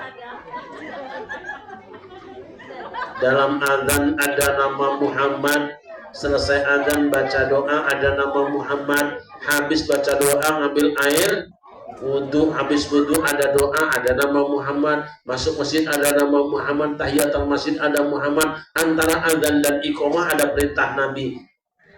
Dalam azan ada nama Muhammad. Selesai azan baca doa ada nama Muhammad. Habis baca doa ngambil air. Wudu, habis wudu ada doa, ada nama Muhammad. Masuk masjid ada nama Muhammad. Tahiyatul masjid ada Muhammad. Antara azan dan iqamah ada perintah Nabi.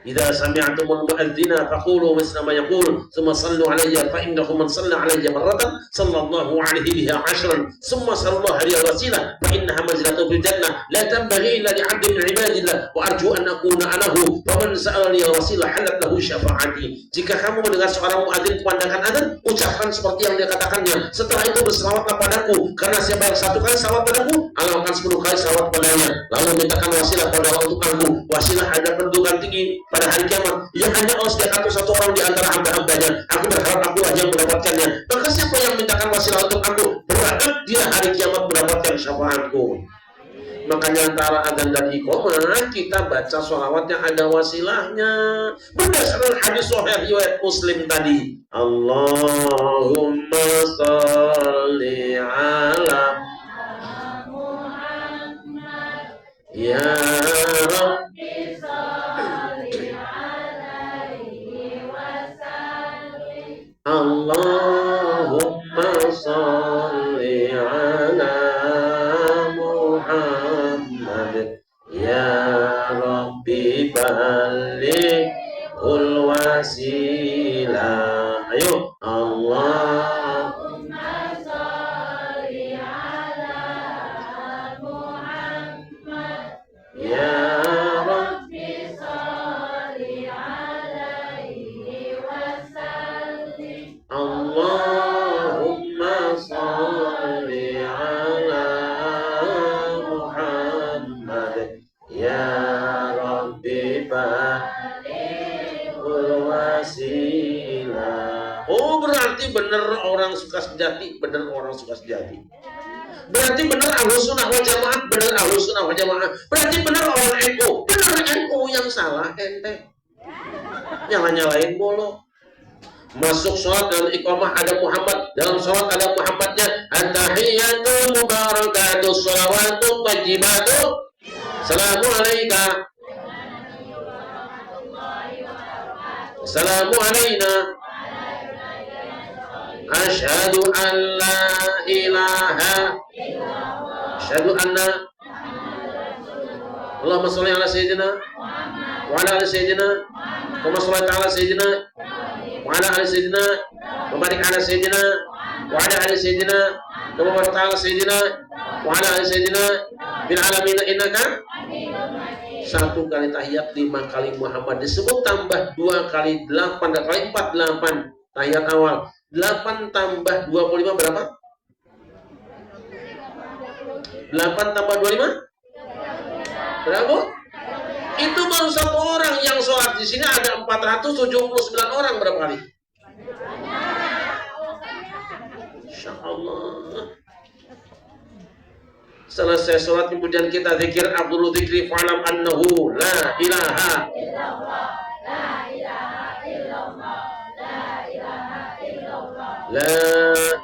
Idza sami'tumul mu'adzina faqulu misla ma yaqul thumma sallu alayya fa innahu man shalla alayya marratan sallallahu alaihi biha 'ashran thumma sallallahu alaihi wasilah fa innaha manzilatu fil jannah la tanbaghi illa li 'abdin min 'ibadillah wa arju an akuna anahu fa man sa'alani wasilah halat lahu syafa'ati. Jika kamu mendengar seorang muadzin kumandangkan azan, ucapkan seperti yang dia katakannya. Setelah itu berselawatlah padaku, karena siapa yang satu kali salawat padaku, Allah akan 10 kali salawat padanya. Lalu mintakan wasilah pada Allah untuk aku. Wasilah ada kedudukan tinggi pada hari kiamat yang hanya Allah sediakan satu orang di antara hamba-hambanya. Aku berharap aku aja yang mendapatkannya. Maka siapa yang mintakan wasilah untuk aku, berharap dia hari kiamat mendapatkan syafaatku. Makanya antara adzan dan iqamah kita baca sholawat yang ada wasilahnya berdasarkan hadis sahih riwayat Muslim tadi. Allahumma sholli ala Muhammad ya Rabbi sholli alaihi wasallim. Allahumma sholli ala Muhammad ya Rabbi balighul wasilah. Ayo, Allahumma sholli ala Muhammad ya Rabbi sholli alaihi wasallim. Allahumma sholli ala Muhammad ya Rabbi balighul wasilah. Oh, berarti benar orang suka sejati, benar orang suka sejati. Berarti benar Ahlus Sunnah wal Jamaah, benar Ahlus Sunnah wal Jamaah. Berarti benar orang NU, benar NU. Yang salah ente. Jangan nyalain bolo. Masuk sholat dalam iqamah ada Muhammad, dalam sholat ada Muhammadnya. At-tahiyyatu mubarakatuh sholawatu thayyibatu. Assalamu alayka. Assalamu alayna. Asyhadu an la ilaha asyhadu anna Allahumma sholli ala sayyidina wa ala ali sayyidina wa sholli ala sayyidina wa ala ali sayyidina wa barik ala sayyidina wa ala ali sayyidina wa barik ala sayyidina wa ala ali sayyidina bil alamin innaka. Satu kali tahiyat 5 kali Muhammad disebut, tambah 2 kali 8, 2 kali 4 8 tahiyat awal. 8 tambah 25 berapa? 8 tambah 25 berapa? Itu baru satu orang yang sholat. Di sini ada 479 orang. Berapa kali? Insya Allah. Selesai sholat kemudian kita zikir Abdul Zikri fa'alam annahu la ilaha illallah, la ilaha illallah, la ilaha illallah, la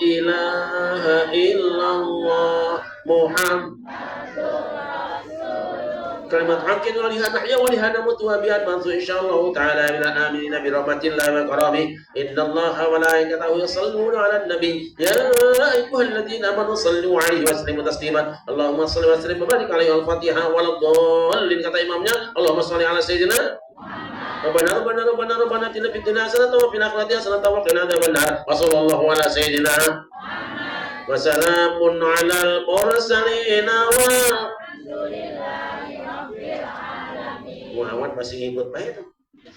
ilaha illallah Muhammadur Rasulullah. Kalimat haqqin wa liha nahya wa liha namutu wa biha mansu insyaallah ta'ala min al-aminin bi rahmatillahi wa karami. Innallaha wa malaikatahu yusalluna 'alan nabi ya ayyuhalladzina amanu sallu 'alaihi wa sallimu taslima. Allahumma shalli wa sallim wa barik 'alaihi al-Fatihah wa al-dhallin. Kata imamnya Allahumma shalli 'ala sayyidina Muhammad Rabbana atina fid dunya hasanatan wa fil akhirati hasanatan wa qina adzabannar. Wassallallahu ala sayyidina wa salamun alal mursalin Muhammad masih ngikut baik itu.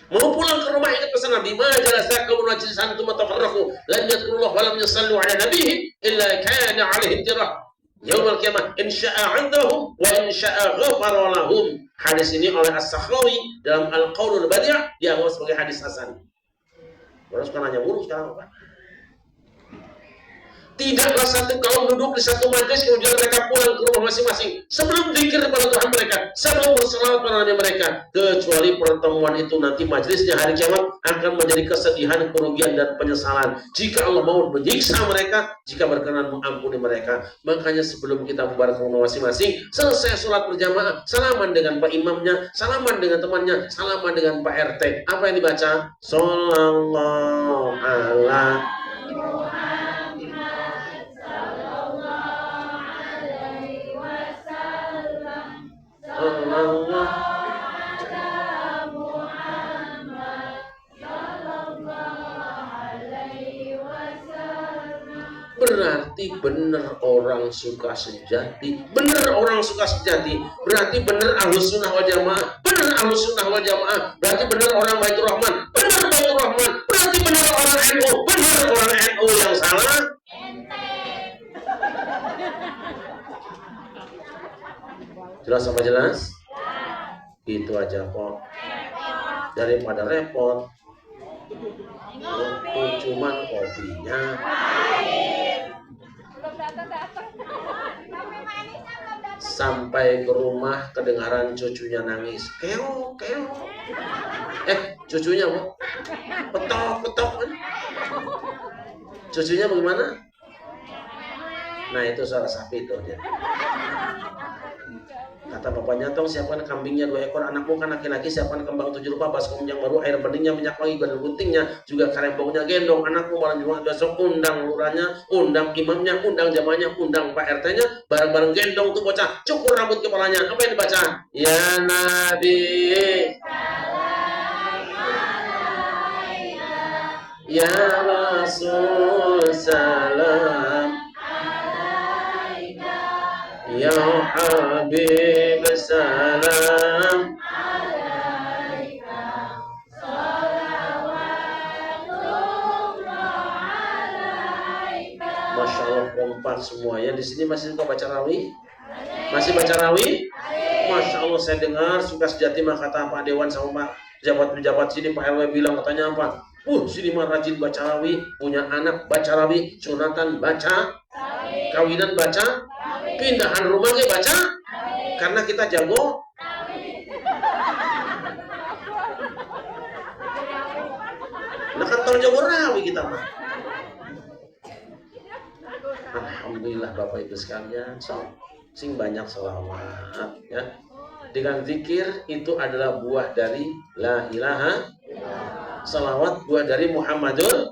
Mau pulang ke rumah ingat pesan Nabi, ma jalasa qaumun majlisan thumma tafarraqu lan yadhkurullah wa lam yusallu ala nabihi illa kana alaihi dirah yaumul qiyamah in syaa 'indahum wa in syaa ghafara lahum. Hadis ini oleh As-Sakhawi dalam Al-Qaulul Badi' dianggap sebagai hadis hasan. Terus kan nanya mulu sekarang apa? Tidaklah satu kaum duduk di satu majlis kemudian mereka pulang ke rumah masing-masing sebelum zikir kepada Tuhan mereka, sebelum berselawat kepada Nabi mereka, kecuali pertemuan itu nanti majlisnya hari kiamat akan menjadi kesedihan, kerugian dan penyesalan. Jika Allah mau menyiksa mereka, jika berkenan mengampuni mereka. Makanya sebelum kita bubar ke rumah masing-masing, selesai sholat berjamaah, salaman dengan Pak Imamnya, salaman dengan temannya, salaman dengan Pak RT. Apa yang dibaca? Sallallahu ala Allah. Berarti benar orang suka sejati. Benar orang suka sejati. Berarti benar Ahlus Sunnah wal Jamaah. Benar Ahlus Sunnah wal Jamaah. Berarti benar orang Baitur Rahman. Benar Baitur Rahman. Berarti benar orang NU. Benar orang NU yang salah. Jelas apa jelas? Itu aja kok. Daripada repot. Cuman kopinya. Sampai ke rumah kedengaran cucunya nangis. Keo. Cucunya mau petok. Cucunya bagaimana? Nah itu suara sapi itu dia. Kata bapaknya, tong siapkan kambingnya 2 ekor, anakmu kan laki-laki, siapkan kembang 7 rupa, baskom yang baru, air beningnya, minyak wangi, dan guntingnya, juga karembongnya, gendong anakmu, malam Jumat besok, undang lurahnya, undang imamnya, undang jamaahnya, undang Pak RT-nya, bareng-bareng gendong tuh bocah, cukur rambut kepalanya. Apa yang dibaca? Ya Nabi, ya Rasul, salam. Ya Habib salam alaika salawatullah alaika. Masya Allah kompak semuanya. Di sini masih suka baca rawi? Masih baca rawi? Masya Allah saya dengar suka sejati mah kata Pak Dewan sama Pak pejabat-pejabat sini, Pak RW bilang katanya apa? Sini mah rajin baca rawi, punya anak baca rawi, sunatan baca, kawinan baca, pindahan rumahnya baca, karena kita jago. Nah kan jago rawi kita mah. Alhamdulillah Bapak Ibu sekalian, sing banyak selawat ya. Dengan zikir itu adalah buah dari la ilaha. Salawat buah dari Muhammadur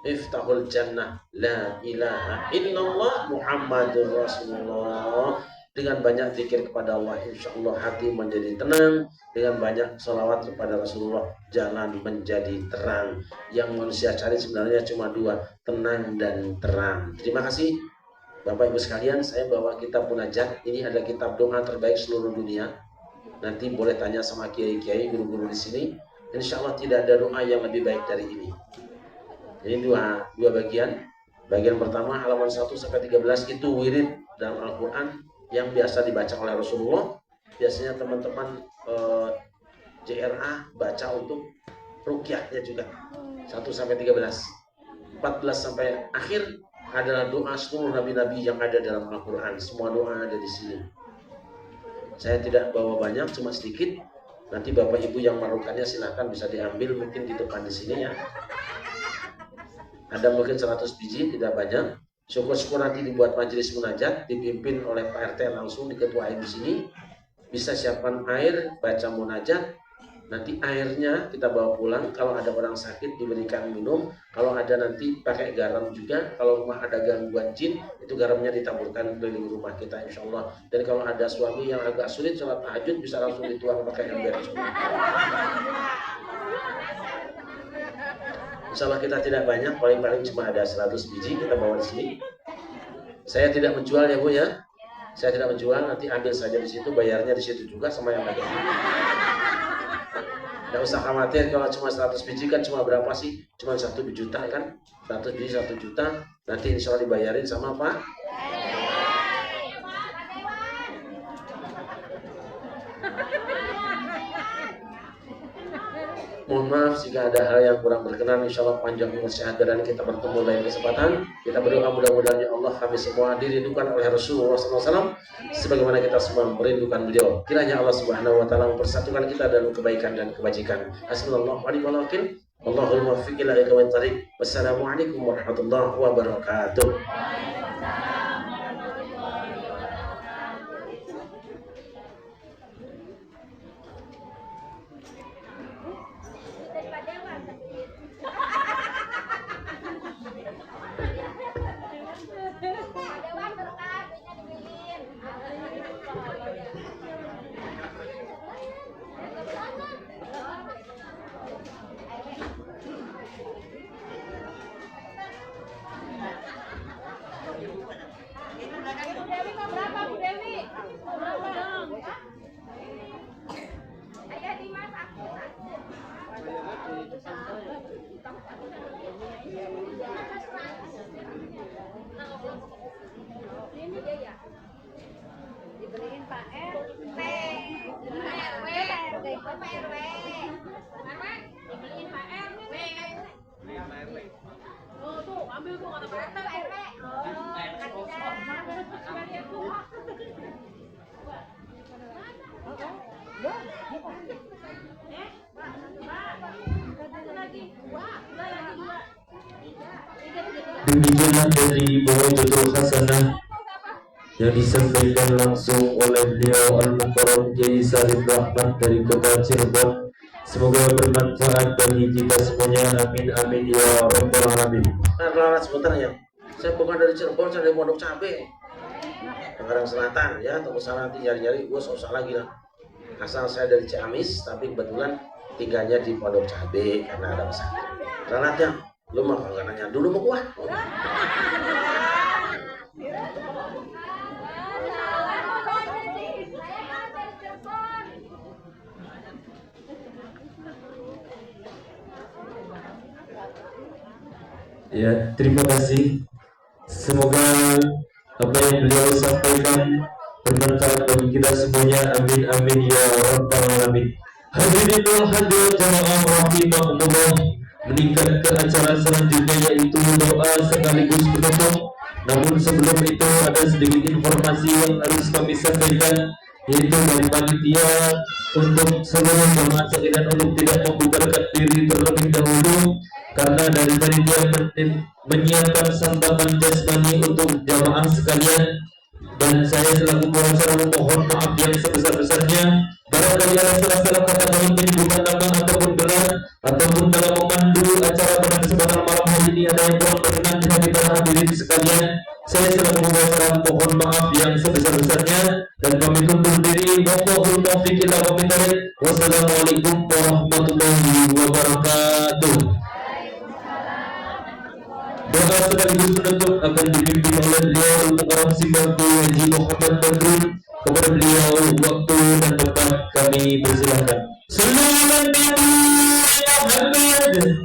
Iftahul Jannah, la ilaha illallah Muhammadur Rasulullah. Dengan banyak zikir kepada Allah, insya Allah hati menjadi tenang. Dengan banyak salawat kepada Rasulullah, jalan menjadi terang. Yang manusia cari sebenarnya cuma 2, tenang dan terang. Terima kasih Bapak Ibu sekalian. Saya bawa kitab Munajat. Ini adalah kitab doa terbaik seluruh dunia. Nanti boleh tanya sama kiai-kiai, guru-guru di sini. Insya Allah tidak ada doa yang lebih baik dari ini. Ini dua bagian. Bagian pertama halaman 1-13 itu wirid dalam Al-Quran yang biasa dibaca oleh Rasulullah. Biasanya teman-teman JRA baca untuk ruqyahnya juga 1-13. 14 sampai akhir adalah doa seluruh nabi-nabi yang ada dalam Al-Quran. Semua doa ada di sini. Saya tidak bawa banyak, cuma sedikit. Nanti Bapak Ibu yang memerlukannya silahkan bisa diambil mungkin di depan di sini ya. Ada mungkin 100 biji, tidak banyak. Syukur-syukur nanti dibuat majelis munajat dipimpin oleh Pak RT langsung di ketua di sini. Bisa siapkan air, baca munajat, Nanti airnya kita bawa pulang. Kalau ada orang sakit diberikan minum. Kalau ada nanti pakai garam juga. Kalau rumah ada gangguan jin, itu garamnya ditaburkan keliling rumah kita insya Allah. Dan kalau ada suami yang agak sulit sholat tahajud, bisa langsung dituang pakai ember. Insya Allah kita tidak banyak, paling-paling cuma ada 100 biji kita bawa di sini. Saya tidak menjual ya Bu ya. Saya tidak menjual, nanti ambil saja di situ, bayarnya di situ juga sama yang ada. Tidak usah khawatir kalau cuma 100 biji kan cuma berapa sih? Cuma 1 juta kan? 100 biji 1 juta, nanti insya Allah dibayarin sama Pak. Mohon maaf jika ada hal yang kurang berkenan. Insya Allah panjang umur sehat dan kita bertemu lain kesempatan. Kita berdoa mudah-mudahan ya Allah kami semua dirindukan oleh Rasulullah SAW sebagaimana kita semua merindukan beliau. Kiranya Allah Subhanahu Wa Taala mempersatukan kita dalam kebaikan dan kebajikan. Assalamualaikum warahmatullahi wabarakatuh. Dibeliin Pak RT. Dibeliin Pak RW. Oh tuh, ambil tuh kata Pak RW. Demikianlah dari Bawajatul Hasanah yang disampaikan langsung oleh beliau Al-Mukarram Kiai Salim Rahmat dari kota Cirebon. Semoga bermanfaat bagi kita semuanya. Amin amin ya rabbal alamin. Nah, sebentar ya. Saya bukan dari Cirebon, saya dari Pondok Cabe, Tangerang Selatan ya. Tunggu sana nanti nyari-nyari, gue susah lagi lah. Asal saya dari Ciamis, tapi kebetulan tinggalnya di Pondok Cabe karena ada pesantren. Ralat ya, lu mah nggak nanya dulu mau gua. Ya, terima kasih. Semoga apa yang beliau sampaikan bermanfaat bagi kita semuanya. Amin amin ya rabbal alamin. Hadirin hadirat jamaah rahimakumullah, meningkat ke acara selanjutnya yaitu doa sekaligus penutup. Namun sebelum itu ada sedikit informasi yang harus kami sampaikan, yaitu dari panitia untuk seluruh jamaah sekalian untuk tidak membubarkan diri terlebih dahulu, karena dari panitia menyiapkan santapan jasmani untuk jamaah sekalian, dan saya selaku pengacara memohon maaf yang sebesar-besarnya. Barangkali ada salah-salah kata dalam menyebutkan nama ataupun gelar ataupun dalam memandu acara pada kesempatan malam hari ini ada yang kurang berkenan di hadapan hadirin sekalian, saya selaku pengacara mohon maaf yang sebesar-besarnya dan kami undur diri. Wallahul taufiq ila wabillahil. Wassalamualaikum warahmatullahi wabarakatuh. Doa sekaligus penutup akan dipimpin oleh beliau Al-Mukarram Simbatu Haji Muhammad Badrun. Kepada beliau waktu dan tempat kami persilahkan. Selamat Nabi Muhammad.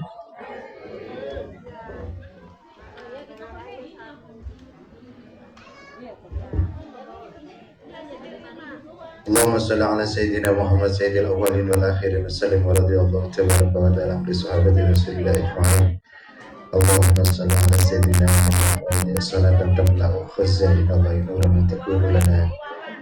Allahumma salli ala Sayyidina Muhammad Sayyidil awwalin wal akhirin wasallim wa radiyallahu tabaraka wa ta'ala an sahabati Rasulillah ajma'in. Allahumma salli ala Sayyidina Muhammad salatan tamla'u khaza'ina Allahi nuran takunu lana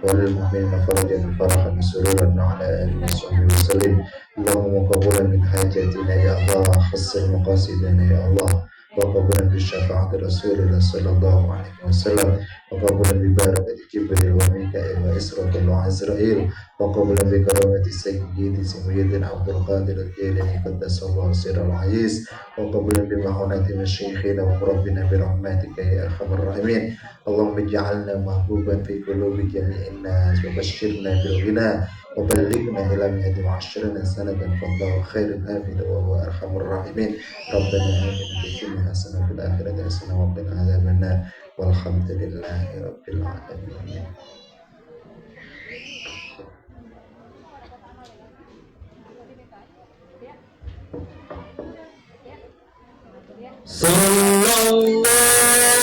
wal mu'minina farajan farahan sururan ala alihi wa sahbihi wa sallim. Allahumma qabulan min hajatina ya Allah, hassan maqasidana ya Allah, وقبولا بشفاعة رسول الله صلى الله عليه وسلم وقبولا ببركة جبريل وميكائيل وإسرافيل وعزرائيل وقبولا بكرامة سيدنا عبد القادر الجيلاني قدس الله سر العزيز وقبولا بمعونة مشايخنا ومربنا برحمتك يا أرحم الراحمين اللهم اجعلنا محبوبا في قلوب جميع الناس وبشرنا بالغنى وبلغنا إلى مئة وعشرين سنة فالله خير الحافظ وهو أرحم الراحمين ربنا آمنا بالدنيا حسنة وفي الآخرة حسنة وقنا عذاب النار والحمد لله رب العالمين. Sallallahu ala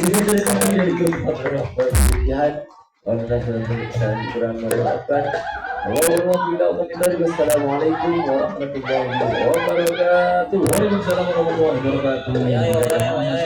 Ini dari kami dari grup Al-Fatihah. Kurang meriwayatkan. Wassalamualaikum warahmatullahi wabarakatuh. Waalaikumsalam warahmatullahi wabarakatuh.